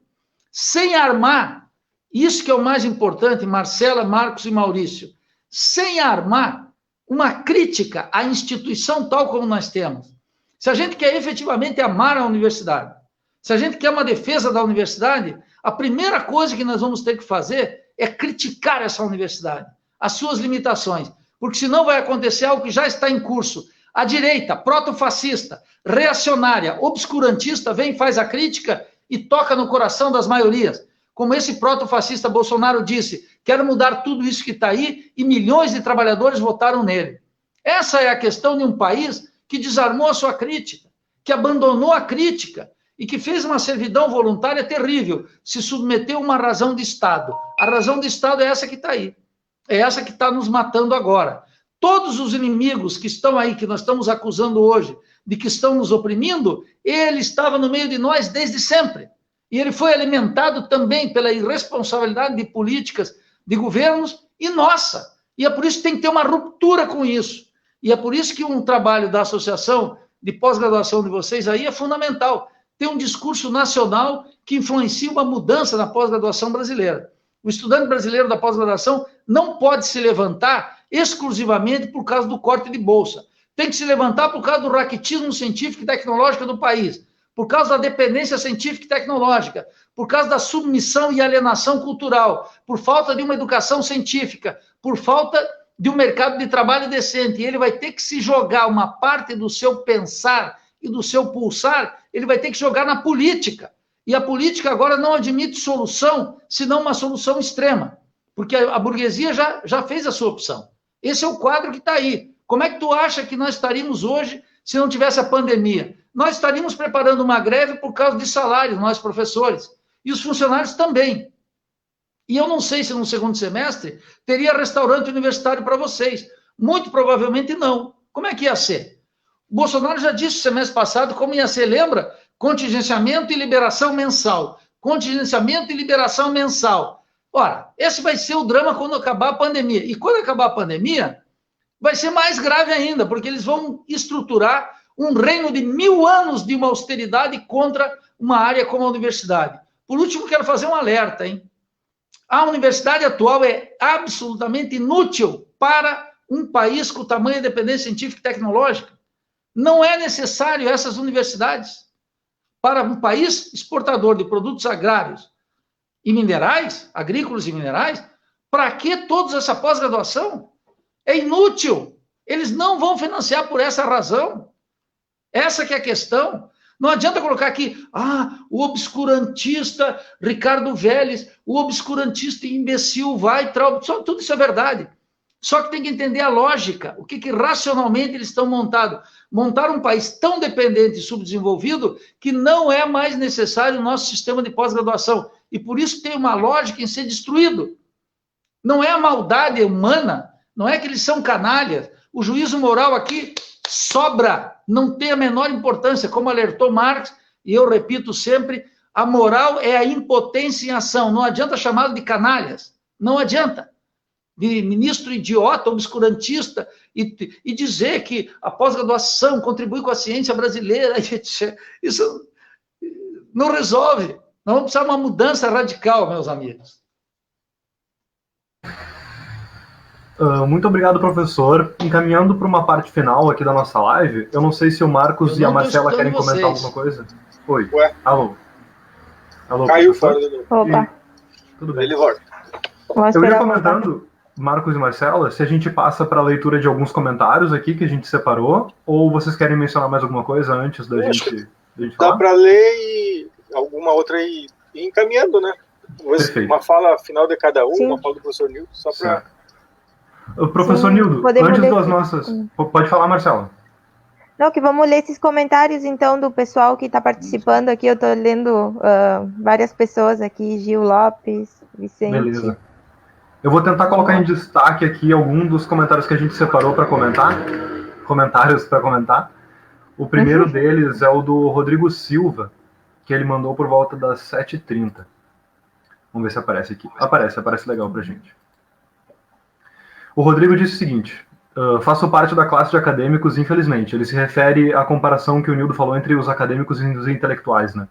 [SPEAKER 4] Sem armar, isso que é o mais importante, Marcela, Marcos e Maurício, sem armar uma crítica à instituição tal como nós temos. Se a gente quer efetivamente amar a universidade, se a gente quer uma defesa da universidade, a primeira coisa que nós vamos ter que fazer é criticar essa universidade, as suas limitações, porque senão vai acontecer algo que já está em curso. A direita, protofascista, reacionária, obscurantista, vem, faz a crítica e toca no coração das maiorias. Como esse protofascista Bolsonaro disse, quero mudar tudo isso que está aí, e milhões de trabalhadores votaram nele. Essa é a questão de um país que desarmou a sua crítica, que abandonou a crítica e que fez uma servidão voluntária terrível, se submeteu a uma razão de Estado. A razão de Estado é essa que está aí. É essa que está nos matando agora. Todos os inimigos que estão aí, que nós estamos acusando hoje, de que estão nos oprimindo, ele estava no meio de nós desde sempre. E ele foi alimentado também pela irresponsabilidade de políticas de governos e nossa. E é por isso que tem que ter uma ruptura com isso. E é por isso que um trabalho da associação de pós-graduação de vocês aí é fundamental. Ter um discurso nacional que influencie uma mudança na pós-graduação brasileira. O estudante brasileiro da pós-graduação não pode se levantar exclusivamente por causa do corte de bolsa. Tem que se levantar por causa do raquitismo científico e tecnológico do país, por causa da dependência científica e tecnológica, por causa da submissão e alienação cultural, por falta de uma educação científica, por falta de um mercado de trabalho decente. E ele vai ter que se jogar uma parte do seu pensar e do seu pulsar, ele vai ter que jogar na política. E a política agora não admite solução, senão uma solução extrema, porque a burguesia já fez a sua opção. Esse é o quadro que está aí. Como é que tu acha que nós estaríamos hoje se não tivesse a pandemia? Nós estaríamos preparando uma greve por causa de salários, nós professores, e os funcionários também. E eu não sei se no segundo semestre teria restaurante universitário para vocês. Muito provavelmente não. Como é que ia ser? O Bolsonaro já disse no semestre passado como ia ser, lembra? Contingenciamento e liberação mensal. Contingenciamento e liberação mensal. Ora, esse vai ser o drama quando acabar a pandemia. E quando acabar a pandemia, vai ser mais grave ainda, porque eles vão estruturar um reino de 1000 anos de uma austeridade contra uma área como a universidade. Por último, quero fazer um alerta, hein? A universidade atual é absolutamente inútil para um país com tamanha dependência científica e tecnológica. Não é necessário essas universidades. Para um país exportador de produtos agrários e minerais, agrícolas e minerais, para que toda essa pós-graduação? É inútil. Eles não vão financiar por essa razão. Essa que é a questão. Não adianta colocar aqui, o obscurantista Ricardo Vélez, o obscurantista imbecil vai, tudo isso é verdade. Só que tem que entender a lógica, o que racionalmente eles estão montados. Montaram um país tão dependente e subdesenvolvido que não é mais necessário o nosso sistema de pós-graduação. E por isso tem uma lógica em ser destruído. Não é a maldade humana, não é que eles são canalhas. O juízo moral aqui sobra, não tem a menor importância. Como alertou Marx, e eu repito sempre, a moral é a impotência em ação. Não adianta chamá-lo de canalhas. Não adianta. De ministro idiota, obscurantista, e dizer que a pós-graduação contribui com a ciência brasileira, isso não resolve. Nós vamos precisar de uma mudança radical, meus amigos.
[SPEAKER 1] Muito obrigado, professor. Encaminhando para uma parte final aqui da nossa live, eu não sei se o Marcos e a Marcela querem comentar alguma coisa. Oi.
[SPEAKER 3] Ué.
[SPEAKER 1] Alô,
[SPEAKER 3] caiu fora do novo.
[SPEAKER 2] Opa.
[SPEAKER 1] Tudo bem.
[SPEAKER 3] Ele volta.
[SPEAKER 1] Eu ia comentando, Marcos e Marcela, se a gente passa para a leitura de alguns comentários aqui que a gente separou, ou vocês querem mencionar mais alguma coisa antes da gente falar?
[SPEAKER 3] Dá para ler e alguma outra aí ir encaminhando, né? Uma fala final de cada um, sim. Uma fala do professor Nildo, só para...
[SPEAKER 1] O professor Nildo, antes das nossas... Pode falar, Marcela.
[SPEAKER 2] Não, que vamos ler esses comentários, então, do pessoal que está participando aqui. Eu estou lendo várias pessoas aqui, Gil Lopes, Vicente.
[SPEAKER 1] Beleza. Eu vou tentar colocar em destaque aqui algum dos comentários que a gente separou para comentar. Comentários para comentar. O primeiro deles é o do Rodrigo Silva, que ele mandou por volta das 7h30. Vamos ver se aparece aqui. Aparece legal pra gente. O Rodrigo disse o seguinte: faço parte da classe de acadêmicos, infelizmente. Ele se refere à comparação que o Nildo falou entre os acadêmicos e os intelectuais, né?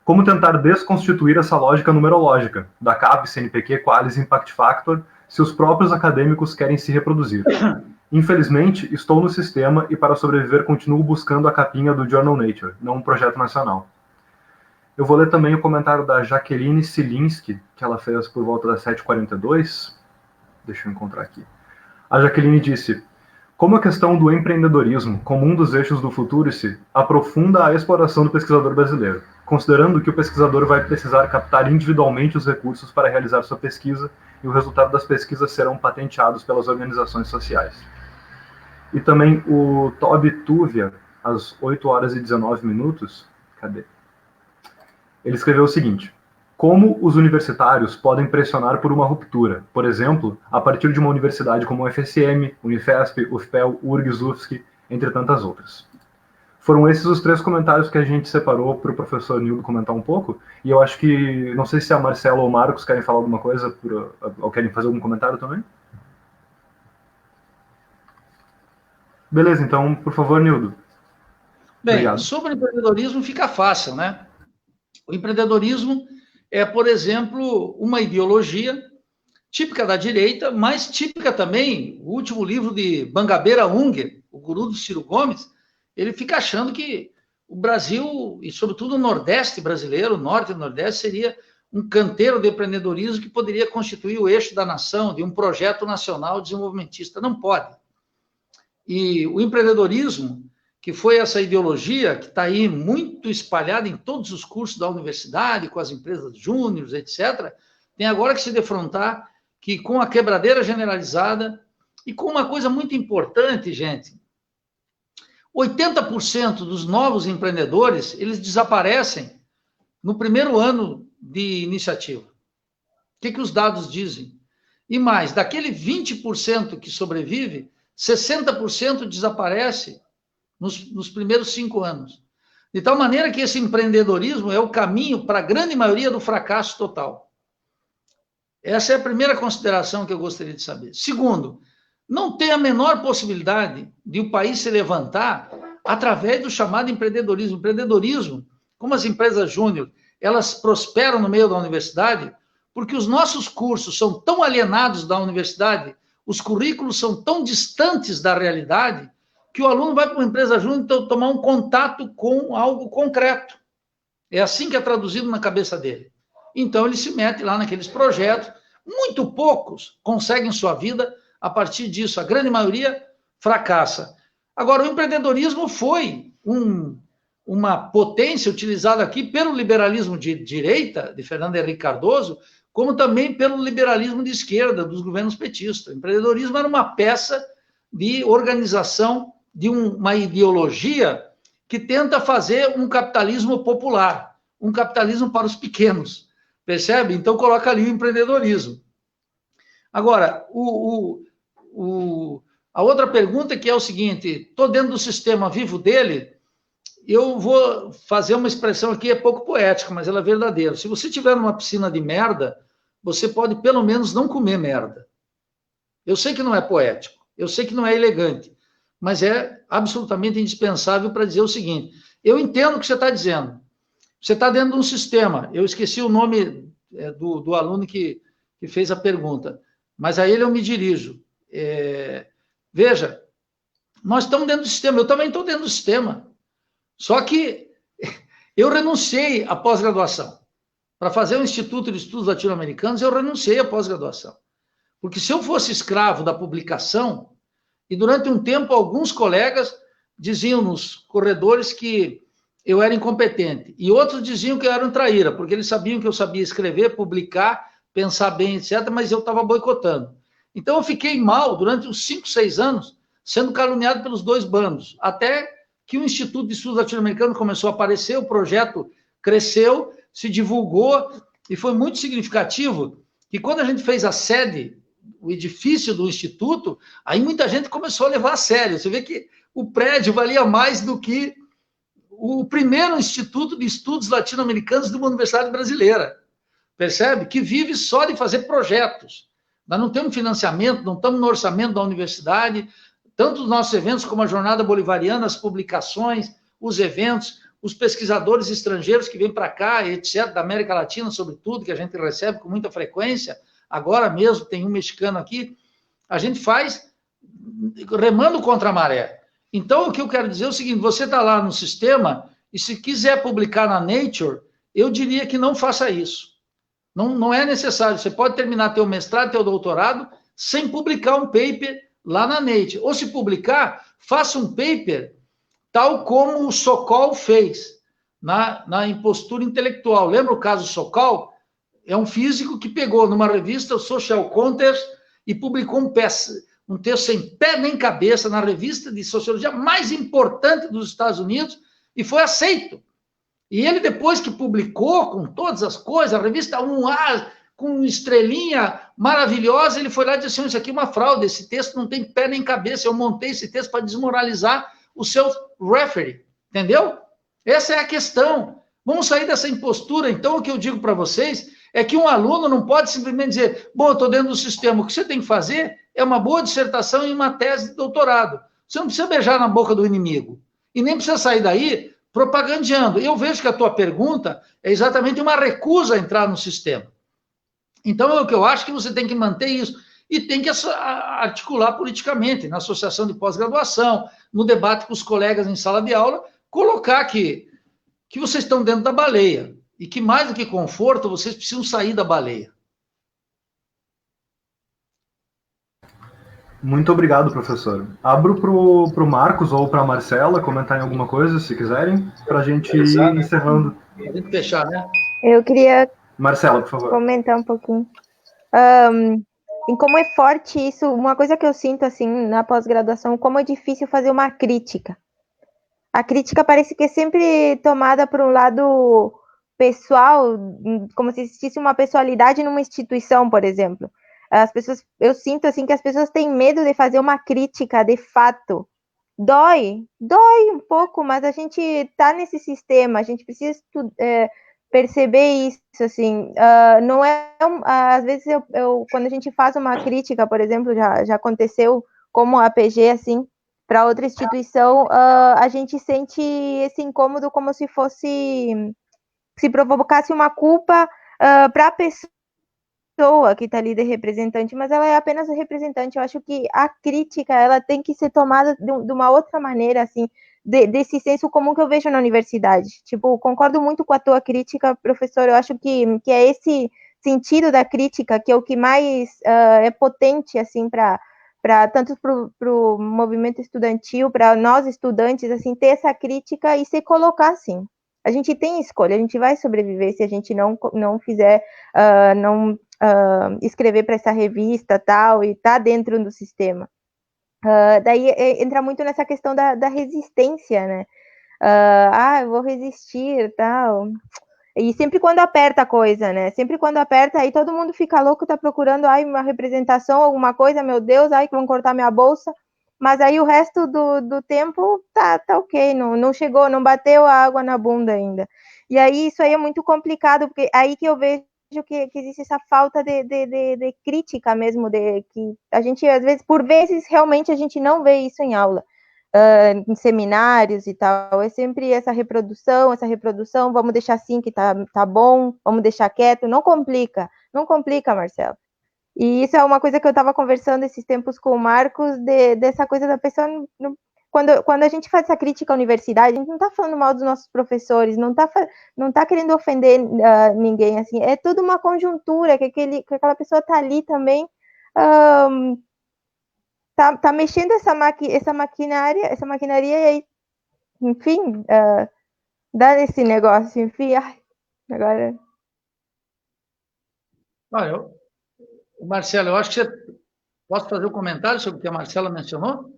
[SPEAKER 1] Como tentar desconstituir essa lógica numerológica da CAP, CNPq, Qualis, Impact Factor, se os próprios acadêmicos querem se reproduzir. Infelizmente, estou no sistema e para sobreviver continuo buscando a capinha do Journal Nature, não um projeto nacional. Eu vou ler também o comentário da Jaqueline Silinski, que ela fez por volta das 7h42. Deixa eu encontrar aqui. A Jaqueline disse: como a questão do empreendedorismo, como um dos eixos do Futurice, aprofunda a exploração do pesquisador brasileiro, considerando que o pesquisador vai precisar captar individualmente os recursos para realizar sua pesquisa e o resultado das pesquisas serão patenteados pelas organizações sociais. E também o Toby Tuvia, às 8h19, cadê? Ele escreveu o seguinte: como os universitários podem pressionar por uma ruptura, por exemplo, a partir de uma universidade como o FSM, Unifesp, UFPEL, URGS, UFSC, entre tantas outras. Foram esses os 3 comentários que a gente separou para o professor Nildo comentar um pouco, e eu acho que, não sei se a Marcela ou o Marcos querem falar alguma coisa, ou querem fazer algum comentário também? Beleza, então, por favor, Nildo.
[SPEAKER 4] Bem,
[SPEAKER 1] Obrigado.
[SPEAKER 4] Sobre o empreendedorismo fica fácil, né? O empreendedorismo é, por exemplo, uma ideologia típica da direita, mas típica também, o último livro de Bangabeira Unger, o guru do Ciro Gomes, ele fica achando que o Brasil, e sobretudo o Nordeste brasileiro, o Norte e o Nordeste, seria um canteiro de empreendedorismo que poderia constituir o eixo da nação, de um projeto nacional desenvolvimentista. Não pode. E o empreendedorismo, que foi essa ideologia que está aí muito espalhada em todos os cursos da universidade, com as empresas júniores, etc., tem agora que se defrontar que com a quebradeira generalizada e com uma coisa muito importante, gente, 80% dos novos empreendedores, eles desaparecem no primeiro ano de iniciativa. O que os dados dizem? E mais, daquele 20% que sobrevive, 60% desaparece nos primeiros 5 anos. De tal maneira que esse empreendedorismo é o caminho para a grande maioria do fracasso total. Essa é a primeira consideração que eu gostaria de saber. Segundo, não tem a menor possibilidade de o país se levantar através do chamado empreendedorismo. Empreendedorismo, como as empresas júnior, elas prosperam no meio da universidade porque os nossos cursos são tão alienados da universidade, os currículos são tão distantes da realidade, que o aluno vai para uma empresa júnior tomar um contato com algo concreto. É assim que é traduzido na cabeça dele. Então, ele se mete lá naqueles projetos. Muito poucos conseguem sua vida a partir disso. A grande maioria fracassa. Agora, o empreendedorismo foi uma potência utilizada aqui pelo liberalismo de direita, de Fernando Henrique Cardoso, como também pelo liberalismo de esquerda, dos governos petistas. O empreendedorismo era uma peça de organização de uma ideologia que tenta fazer um capitalismo popular, um capitalismo para os pequenos, percebe? Então, coloca ali o empreendedorismo. Agora, a outra pergunta que é o seguinte, estou dentro do sistema vivo dele, eu vou fazer uma expressão aqui, é pouco poética, mas ela é verdadeira. Se você estiver numa piscina de merda, você pode pelo menos não comer merda. Eu sei que não é poético, eu sei que não é elegante, mas é absolutamente indispensável para dizer o seguinte, eu entendo o que você está dizendo. Você está dentro de um sistema, eu esqueci o nome do aluno que fez a pergunta, mas a ele eu me dirijo. Veja, nós estamos dentro do sistema, eu também estou dentro do sistema. Só que eu renunciei à pós-graduação. Para fazer o Instituto de Estudos Latino-Americanos, eu renunciei à pós-graduação. Porque se eu fosse escravo da publicação, e durante um tempo alguns colegas diziam nos corredores que eu era incompetente, e outros diziam que eu era um traíra, porque eles sabiam que eu sabia escrever, publicar, pensar bem, etc., mas eu estava boicotando. Então eu fiquei mal durante uns 5, 6 anos, sendo caluniado pelos 2 bandos, até que o Instituto de Estudos Latino-Americanos começou a aparecer, o projeto cresceu, se divulgou, e foi muito significativo que quando a gente fez a sede, o edifício do Instituto, aí muita gente começou a levar a sério. Você vê que o prédio valia mais do que o primeiro Instituto de Estudos Latino-Americanos de uma universidade brasileira. Percebe? Que vive só de fazer projetos. Nós não temos financiamento, não estamos no orçamento da universidade, tanto os nossos eventos como a Jornada Bolivariana, as publicações, os eventos, os pesquisadores estrangeiros que vêm para cá, etc., da América Latina, sobretudo, que a gente recebe com muita frequência, agora mesmo tem um mexicano aqui, a gente faz remando contra a maré. Então, o que eu quero dizer é o seguinte, você está lá no sistema, e se quiser publicar na Nature, eu diria que não faça isso. Não é necessário, você pode terminar teu mestrado, teu doutorado, sem publicar um paper lá na Nature. Ou se publicar, faça um paper tal como o Sokol fez na impostura intelectual. Lembra o caso Sokol? É um físico que pegou numa revista, o Social Contest, e publicou um texto sem pé nem cabeça na revista de sociologia mais importante dos Estados Unidos e foi aceito. E ele, depois que publicou com todas as coisas, a revista 1A, com estrelinha maravilhosa, ele foi lá e disse assim, isso aqui é uma fraude, esse texto não tem pé nem cabeça, eu montei esse texto para desmoralizar o seu referee. Entendeu? Essa é a questão. Vamos sair dessa impostura. Então, o que eu digo para vocês é que um aluno não pode simplesmente dizer, bom, eu estou dentro do sistema. O que você tem que fazer é uma boa dissertação e uma tese de doutorado. Você não precisa beijar na boca do inimigo. E nem precisa sair daí propagandeando. Eu vejo que a tua pergunta é exatamente uma recusa a entrar no sistema. Então, é o que eu acho que você tem que manter isso. E tem que articular politicamente, na associação de pós-graduação, no debate com os colegas em sala de aula, colocar que vocês estão dentro da baleia. E que mais do que conforto, vocês precisam sair da baleia.
[SPEAKER 1] Muito obrigado, professor. Abro para o Marcos ou para a Marcela comentarem alguma coisa, se quiserem, para a gente ir encerrando.
[SPEAKER 4] A gente fechar, né?
[SPEAKER 2] Eu queria
[SPEAKER 1] Marcela, por favor.
[SPEAKER 2] comentar um pouquinho. Em como é forte isso, uma coisa que eu sinto assim na pós-graduação, como é difícil fazer uma crítica. A crítica parece que é sempre tomada por um lado pessoal, como se existisse uma pessoalidade numa instituição, por exemplo. As pessoas, eu sinto assim que as pessoas têm medo de fazer uma crítica de fato. Dói um pouco, mas a gente está nesse sistema, a gente precisa perceber isso, assim, não é, às vezes quando a gente faz uma crítica, por exemplo, já aconteceu como a PG, assim, para outra instituição, a gente sente esse incômodo como se provocasse uma culpa para a pessoa que está ali de representante, mas ela é apenas a representante. Eu acho que a crítica, ela tem que ser tomada de uma outra maneira, assim, desse senso comum que eu vejo na universidade. Tipo, concordo muito com a tua crítica, professor, eu acho que é esse sentido da crítica que é o que mais é potente, assim, tanto para o movimento estudantil, para nós estudantes, assim, ter essa crítica e se colocar, assim. A gente tem escolha, a gente vai sobreviver se a gente não fizer, escrever para essa revista, tal, e tá dentro do sistema. Daí entra muito nessa questão da resistência, né? Eu vou resistir, tal. E sempre quando aperta a coisa, né? Sempre quando aperta, aí todo mundo fica louco, tá procurando, uma representação, alguma coisa, meu Deus, que vão cortar minha bolsa. Mas aí o resto do tempo tá ok, não chegou, não bateu a água na bunda ainda. E aí isso aí é muito complicado, porque aí que eu vejo que existe essa falta de crítica mesmo, que a gente, às vezes, por vezes, realmente a gente não vê isso em aula, em seminários e tal, é sempre essa reprodução, vamos deixar assim que tá bom, vamos deixar quieto, não complica, Marcelo. E isso é uma coisa que eu estava conversando esses tempos com o Marcos, dessa coisa da pessoa... Quando a gente faz essa crítica à universidade, a gente não está falando mal dos nossos professores, não tá querendo ofender ninguém, assim, é tudo uma conjuntura, que aquela pessoa está ali também, tá mexendo essa maquinaria, e aí, enfim, dá esse negócio, enfim, agora...
[SPEAKER 4] Marcelo, eu acho que você... Posso fazer um comentário sobre o que a Marcela mencionou?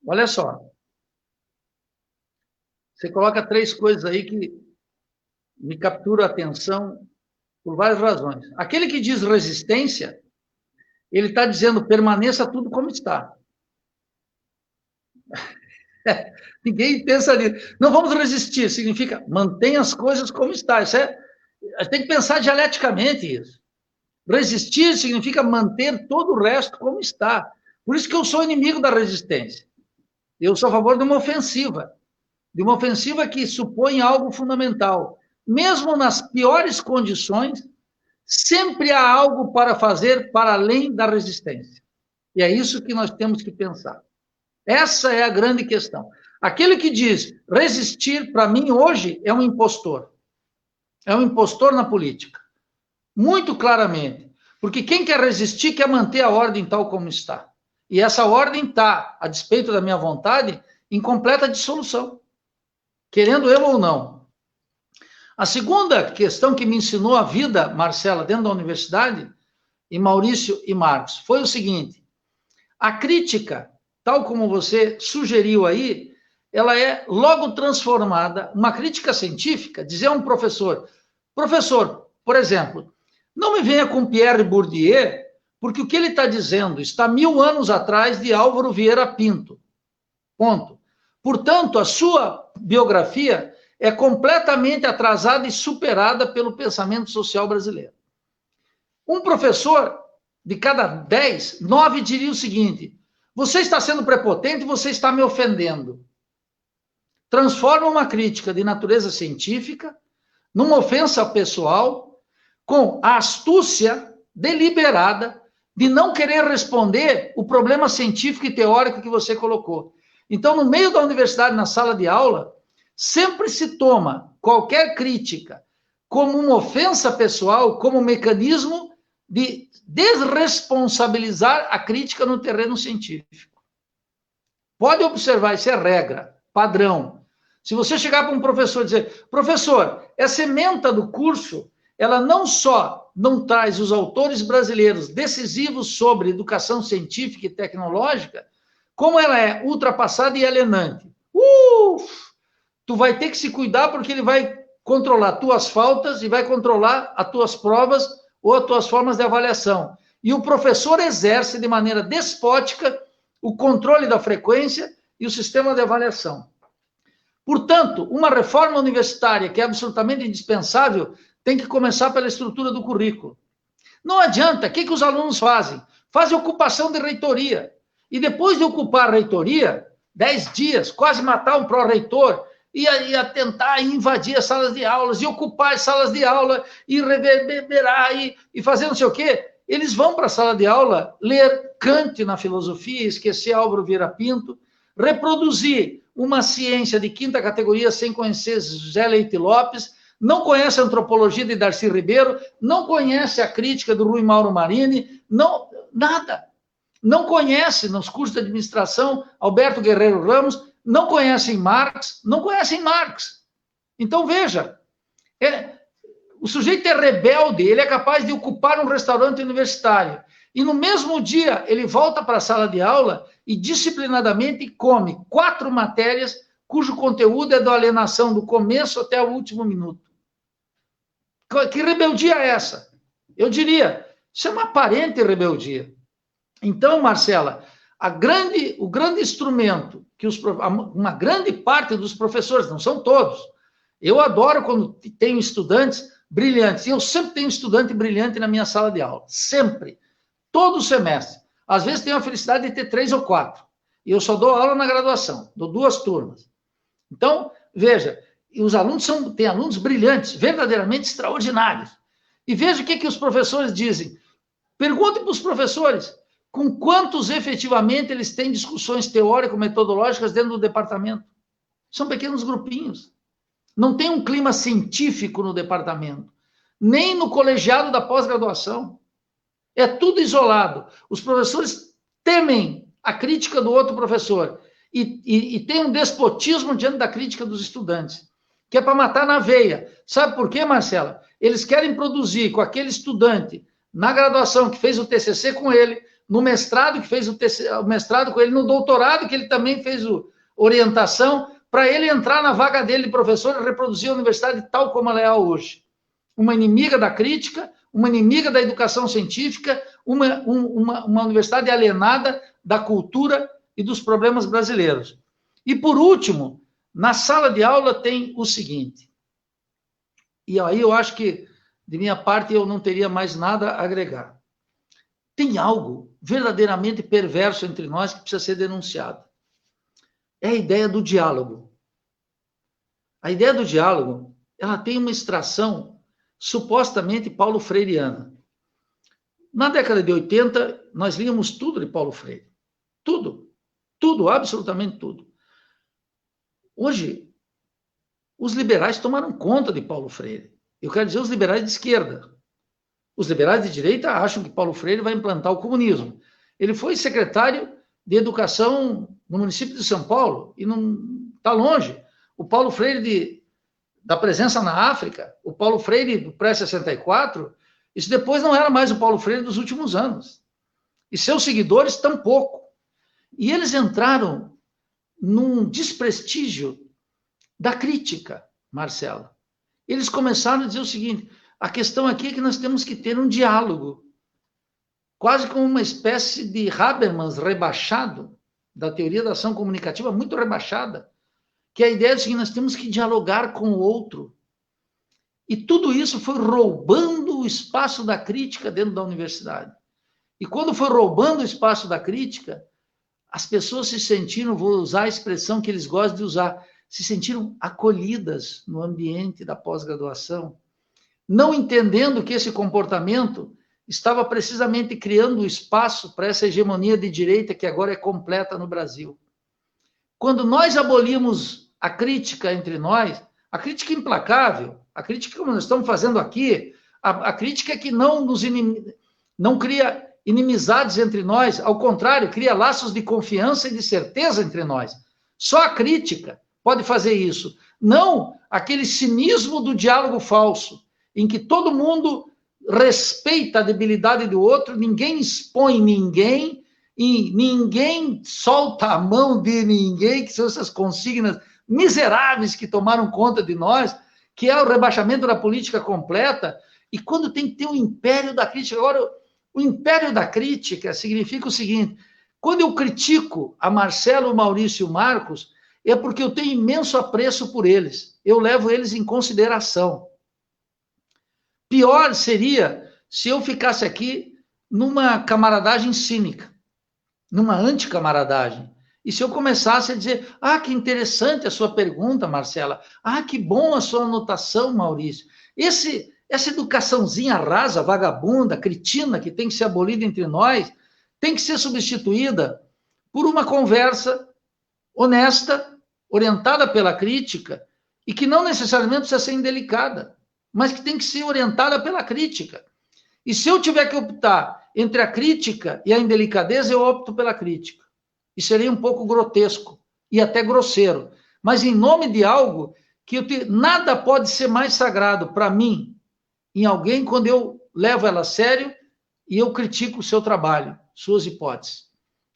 [SPEAKER 4] Olha só. Você coloca 3 coisas aí que me capturam a atenção por várias razões. Aquele que diz resistência, ele está dizendo permaneça tudo como está. Ninguém pensa nisso. Não vamos resistir, significa mantenha as coisas como está. A gente tem que pensar dialeticamente isso. Resistir significa manter todo o resto como está. Por isso que eu sou inimigo da resistência. Eu sou a favor de uma ofensiva que supõe algo fundamental. Mesmo nas piores condições, sempre há algo para fazer para além da resistência. E é isso que nós temos que pensar. Essa é a grande questão. Aquele que diz resistir, para mim, hoje, é um impostor. É um impostor na política. Muito claramente. Porque quem quer resistir quer manter a ordem tal como está. E essa ordem está, a despeito da minha vontade, em completa dissolução. Querendo eu ou não. A segunda questão que me ensinou a vida, Marcela, dentro da universidade, e Maurício e Marcos, foi o seguinte: a crítica, tal como você sugeriu aí, ela é logo transformada, uma crítica científica, dizer a um professor, por exemplo, não me venha com Pierre Bourdieu, porque o que ele está dizendo está 1000 anos atrás de Álvaro Vieira Pinto. Ponto. Portanto, a sua biografia é completamente atrasada e superada pelo pensamento social brasileiro. Um professor de cada 10, 9 diria o seguinte: você está sendo prepotente, você está me ofendendo. Transforma uma crítica de natureza científica numa ofensa pessoal com a astúcia deliberada de não querer responder o problema científico e teórico que você colocou. Então, no meio da universidade, na sala de aula, sempre se toma qualquer crítica como uma ofensa pessoal, como um mecanismo de desresponsabilizar a crítica no terreno científico. Pode observar, isso é regra, padrão. Se você chegar para um professor e dizer: professor, essa ementa do curso, ela não só não traz os autores brasileiros decisivos sobre educação científica e tecnológica, como ela é ultrapassada e alienante. Tu vai ter que se cuidar, porque ele vai controlar tuas faltas e vai controlar as tuas provas ou as tuas formas de avaliação. E o professor exerce de maneira despótica o controle da frequência e o sistema de avaliação. Portanto, uma reforma universitária que é absolutamente indispensável tem que começar pela estrutura do currículo. Não adianta, o que os alunos fazem? Fazem ocupação de reitoria. E depois de ocupar a reitoria, 10 dias, quase matar um pró-reitor, ia tentar invadir as salas de aulas, e ocupar as salas de aula, e reverberar, e fazer não sei o quê. Eles vão para a sala de aula ler Kant na filosofia, esquecer Álvaro Vieira Pinto, reproduzir uma ciência de quinta categoria sem conhecer José Leite Lopes, não conhece a antropologia de Darcy Ribeiro, não conhece a crítica do Rui Mauro Marini, nada. Não conhece, nos cursos de administração, Alberto Guerreiro Ramos, não conhecem Marx. Então, veja, o sujeito é rebelde, ele é capaz de ocupar um restaurante universitário, e no mesmo dia ele volta para a sala de aula e disciplinadamente come 4 matérias cujo conteúdo é da alienação do começo até o último minuto. Que rebeldia é essa? Eu diria, isso é uma aparente rebeldia. Então, Marcela, o grande instrumento que uma grande parte dos professores, não são todos, eu adoro quando tenho estudantes brilhantes, e eu sempre tenho estudante brilhante na minha sala de aula, sempre, todo semestre. Às vezes tenho a felicidade de ter 3 ou 4, e eu só dou aula na graduação, dou 2 turmas. Então, veja, os alunos têm alunos brilhantes, verdadeiramente extraordinários. E veja o que os professores dizem. Pergunte para os professores com quantos efetivamente eles têm discussões teórico-metodológicas dentro do departamento. São pequenos grupinhos. Não tem um clima científico no departamento, nem no colegiado da pós-graduação. É tudo isolado. Os professores temem a crítica do outro professor e tem um despotismo diante da crítica dos estudantes, que é para matar na veia. Sabe por quê, Marcela? Eles querem produzir com aquele estudante na graduação que fez o TCC com ele, no mestrado que fez o mestrado com ele, no doutorado que ele também fez orientação, para ele entrar na vaga dele de professor e reproduzir a universidade tal como ela é hoje. Uma inimiga da crítica, uma inimiga da educação científica, uma universidade alienada da cultura e dos problemas brasileiros. E, por último, na sala de aula tem o seguinte, e aí eu acho que, de minha parte, eu não teria mais nada a agregar. Tem algo verdadeiramente perverso entre nós que precisa ser denunciado. É a ideia do diálogo. A ideia do diálogo, ela tem uma extração supostamente paulo freireana. Na década de 80, nós líamos tudo de Paulo Freire. Tudo, absolutamente tudo. Hoje, os liberais tomaram conta de Paulo Freire. Eu quero dizer os liberais de esquerda. Os liberais de direita acham que Paulo Freire vai implantar o comunismo. Ele foi secretário de Educação no município de São Paulo, e não está longe. O Paulo Freire da presença na África, o Paulo Freire do pré-64, isso depois não era mais o Paulo Freire dos últimos anos. E seus seguidores tampouco. E eles entraram num desprestígio da crítica, Marcela. Eles começaram a dizer o seguinte: a questão aqui é que nós temos que ter um diálogo, quase como uma espécie de Habermas rebaixado, da teoria da ação comunicativa, muito rebaixada. que a ideia é o seguinte: nós temos que dialogar com o outro. E tudo isso foi roubando o espaço da crítica dentro da universidade. E quando foi roubando o espaço da crítica, as pessoas se sentiram, vou usar a expressão que eles gostam de usar, se sentiram acolhidas no ambiente da pós-graduação, não entendendo que esse comportamento estava precisamente criando o espaço para essa hegemonia de direita que agora é completa no Brasil. Quando nós abolimos a crítica entre nós, a crítica implacável, a crítica como nós estamos fazendo aqui, a crítica que não cria inimizades entre nós, ao contrário, cria laços de confiança e de certeza entre nós. Só a crítica pode fazer isso. Não aquele cinismo do diálogo falso, em que todo mundo respeita a debilidade do outro, ninguém expõe ninguém, e ninguém solta a mão de ninguém, que são essas consignas miseráveis que tomaram conta de nós, que é o rebaixamento da política completa, e quando tem que ter um império da crítica. Agora, o império da crítica significa o seguinte: quando eu critico a Marcelo, o Maurício e o Marcos, é porque eu tenho imenso apreço por eles, eu levo eles em consideração. Pior seria se eu ficasse aqui numa camaradagem cínica, numa anticamaradagem. E se eu começasse a dizer: ah, que interessante a sua pergunta, Marcela. Ah, que bom a sua anotação, Maurício. Essa educaçãozinha rasa, vagabunda, cretina, que tem que ser abolida entre nós, tem que ser substituída por uma conversa honesta, orientada pela crítica, e que não necessariamente precisa ser indelicada, mas que tem que ser orientada pela crítica. E se eu tiver que optar entre a crítica e a indelicadeza, eu opto pela crítica. E seria um pouco grotesco e até grosseiro. Mas em nome de algo que nada pode ser mais sagrado para mim, em alguém, quando eu levo ela a sério e eu critico o seu trabalho, suas hipóteses.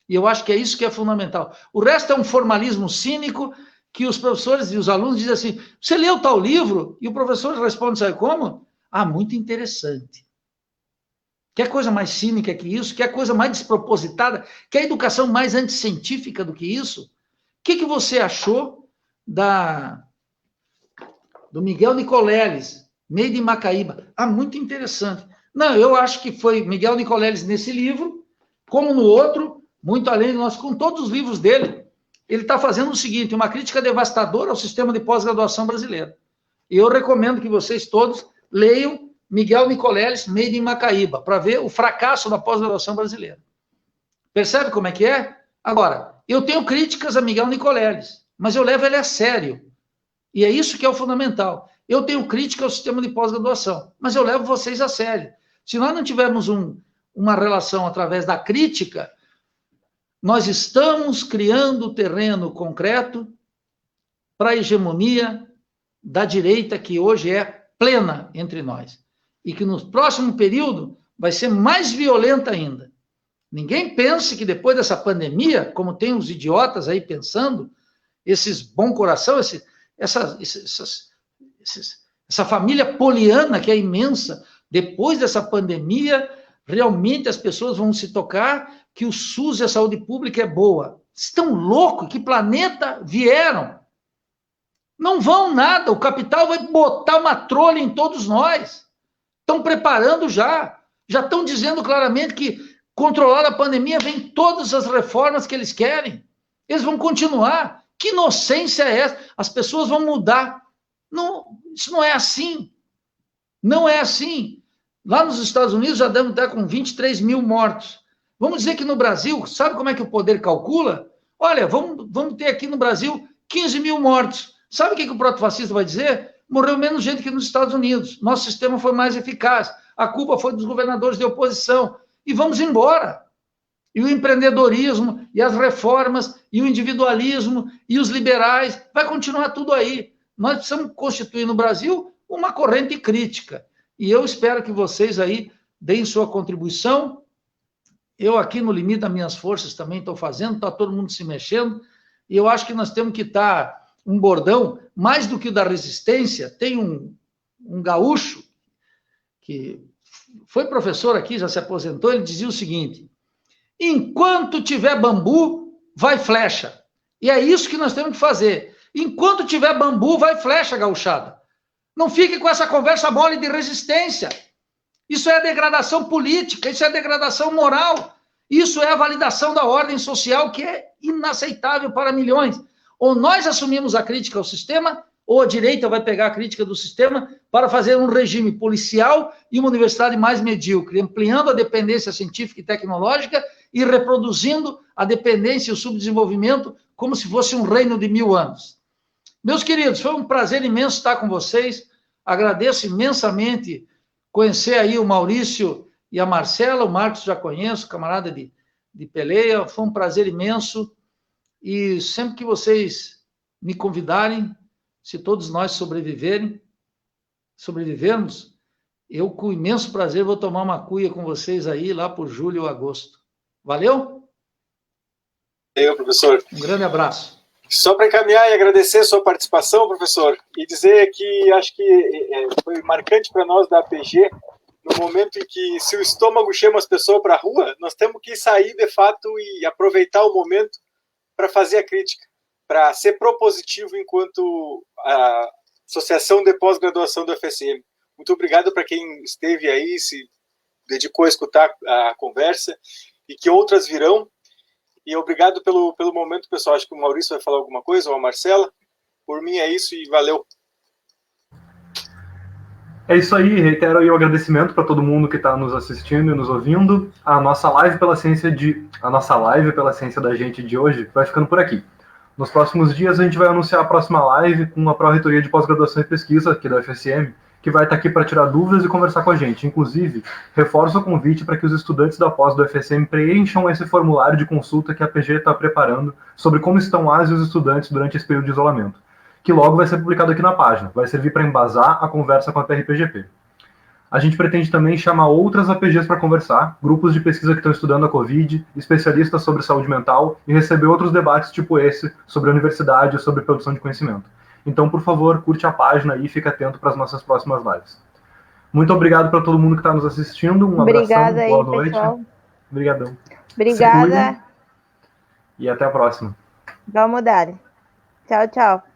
[SPEAKER 4] E eu acho que é isso que é fundamental. O resto é um formalismo cínico que os professores e os alunos dizem assim: você leu tal livro? E o professor responde, sabe como? Ah, muito interessante. Quer coisa mais cínica que isso? Quer coisa mais despropositada? Quer educação mais anticientífica do que isso? O que você achou do Miguel Nicoleles, Made in Macaíba? Ah, muito interessante. Não, eu acho que foi Miguel Nicoleles nesse livro, como no outro, muito além de nós, com todos os livros dele. Ele está fazendo o seguinte: uma crítica devastadora ao sistema de pós-graduação brasileiro. E eu recomendo que vocês todos leiam Miguel Nicoleles, Made in Macaíba, para ver o fracasso da pós-graduação brasileira. Percebe como é que é? Agora, eu tenho críticas a Miguel Nicoleles, mas eu levo ele a sério. E é isso que é o fundamental. Eu tenho crítica ao sistema de pós-graduação, mas eu levo vocês a sério. Se nós não tivermos uma relação através da crítica, nós estamos criando terreno concreto para a hegemonia da direita, que hoje é plena entre nós. E que no próximo período vai ser mais violenta ainda. Ninguém pense que depois dessa pandemia, como tem os idiotas aí pensando, esses bom coração, essa família poliana que é imensa, depois dessa pandemia, realmente as pessoas vão se tocar que o SUS e a saúde pública é boa. Estão loucos? Que planeta vieram? Não vão nada, o capital vai botar uma trolha em todos nós. Estão preparando já estão dizendo claramente que controlar a pandemia vem todas as reformas que eles querem. Eles vão continuar. Que inocência é essa? As pessoas vão mudar. Não, isso não é assim. Não é assim. Lá nos Estados Unidos já devem estar com 23 mil mortos. Vamos dizer que no Brasil, sabe como é que o poder calcula? Olha, vamos ter aqui no Brasil 15 mil mortos. Sabe o que o protofascista vai dizer? Morreu menos gente que nos Estados Unidos. Nosso sistema foi mais eficaz. A culpa foi dos governadores de oposição. E vamos embora. E o empreendedorismo, e as reformas, e o individualismo, e os liberais, vai continuar tudo aí. Nós precisamos constituir no Brasil uma corrente crítica. E eu espero que vocês aí deem sua contribuição. Eu aqui, no limite das minhas forças, também estou fazendo, está todo mundo se mexendo, e eu acho que nós temos que estar um bordão, mais do que o da resistência. Tem um gaúcho, que foi professor aqui, já se aposentou, ele dizia o seguinte: enquanto tiver bambu, vai flecha. E é isso que nós temos que fazer. Enquanto tiver bambu, vai flecha, gauchada. Não fique com essa conversa mole de resistência. Isso é degradação política, isso é degradação moral. Isso é a validação da ordem social, que é inaceitável para milhões. Ou nós assumimos a crítica ao sistema, ou a direita vai pegar a crítica do sistema para fazer um regime policial e uma universidade mais medíocre, ampliando a dependência científica e tecnológica e reproduzindo a dependência e o subdesenvolvimento como se fosse um reino de 1000 anos. Meus queridos, foi um prazer imenso estar com vocês. Agradeço imensamente conhecer aí o Maurício e a Marcela. O Marcos já conheço, camarada de peleia. Foi um prazer imenso. E sempre que vocês me convidarem, se todos nós sobrevivermos, eu, com imenso prazer, vou tomar uma cuia com vocês aí, lá por julho ou agosto. Valeu?
[SPEAKER 3] Valeu, professor.
[SPEAKER 4] Um grande abraço.
[SPEAKER 3] Só para encaminhar e agradecer a sua participação, professor, e dizer que acho que foi marcante para nós da APG, no momento em que, se o estômago chama as pessoas para a rua, nós temos que sair, de fato, e aproveitar o momento para fazer a crítica, para ser propositivo enquanto a Associação de Pós-Graduação do FSM. Muito obrigado para quem esteve aí, se dedicou a escutar a conversa, e que outras virão. E obrigado pelo momento, pessoal. Acho que o Maurício vai falar alguma coisa, ou a Marcela. Por mim é isso e valeu.
[SPEAKER 1] É isso aí, reitero aí o agradecimento para todo mundo que está nos assistindo e nos ouvindo. A nossa live pela ciência da gente de hoje vai ficando por aqui. Nos próximos dias a gente vai anunciar a próxima live com a Pró-Reitoria de Pós-Graduação e Pesquisa aqui da UFSM, que vai estar aqui para tirar dúvidas e conversar com a gente. Inclusive, reforço o convite para que os estudantes da pós do UFSM preencham esse formulário de consulta que a PG está preparando sobre como estão as e os estudantes durante esse período de isolamento, que logo vai ser publicado aqui na página. Vai servir para embasar a conversa com a PRPGP. A gente pretende também chamar outras APGs para conversar, grupos de pesquisa que estão estudando a Covid, especialistas sobre saúde mental e receber outros debates tipo esse sobre a universidade e sobre produção de conhecimento. Então, por favor, curte a página e fica atento para as nossas próximas lives. Muito obrigado para todo mundo que está nos assistindo. Um
[SPEAKER 2] Obrigada
[SPEAKER 1] abração, boa
[SPEAKER 2] aí,
[SPEAKER 1] noite.
[SPEAKER 2] pessoal.
[SPEAKER 1] Obrigadão.
[SPEAKER 2] Obrigada.
[SPEAKER 1] E até a próxima.
[SPEAKER 2] Vamos dar. Tchau, tchau.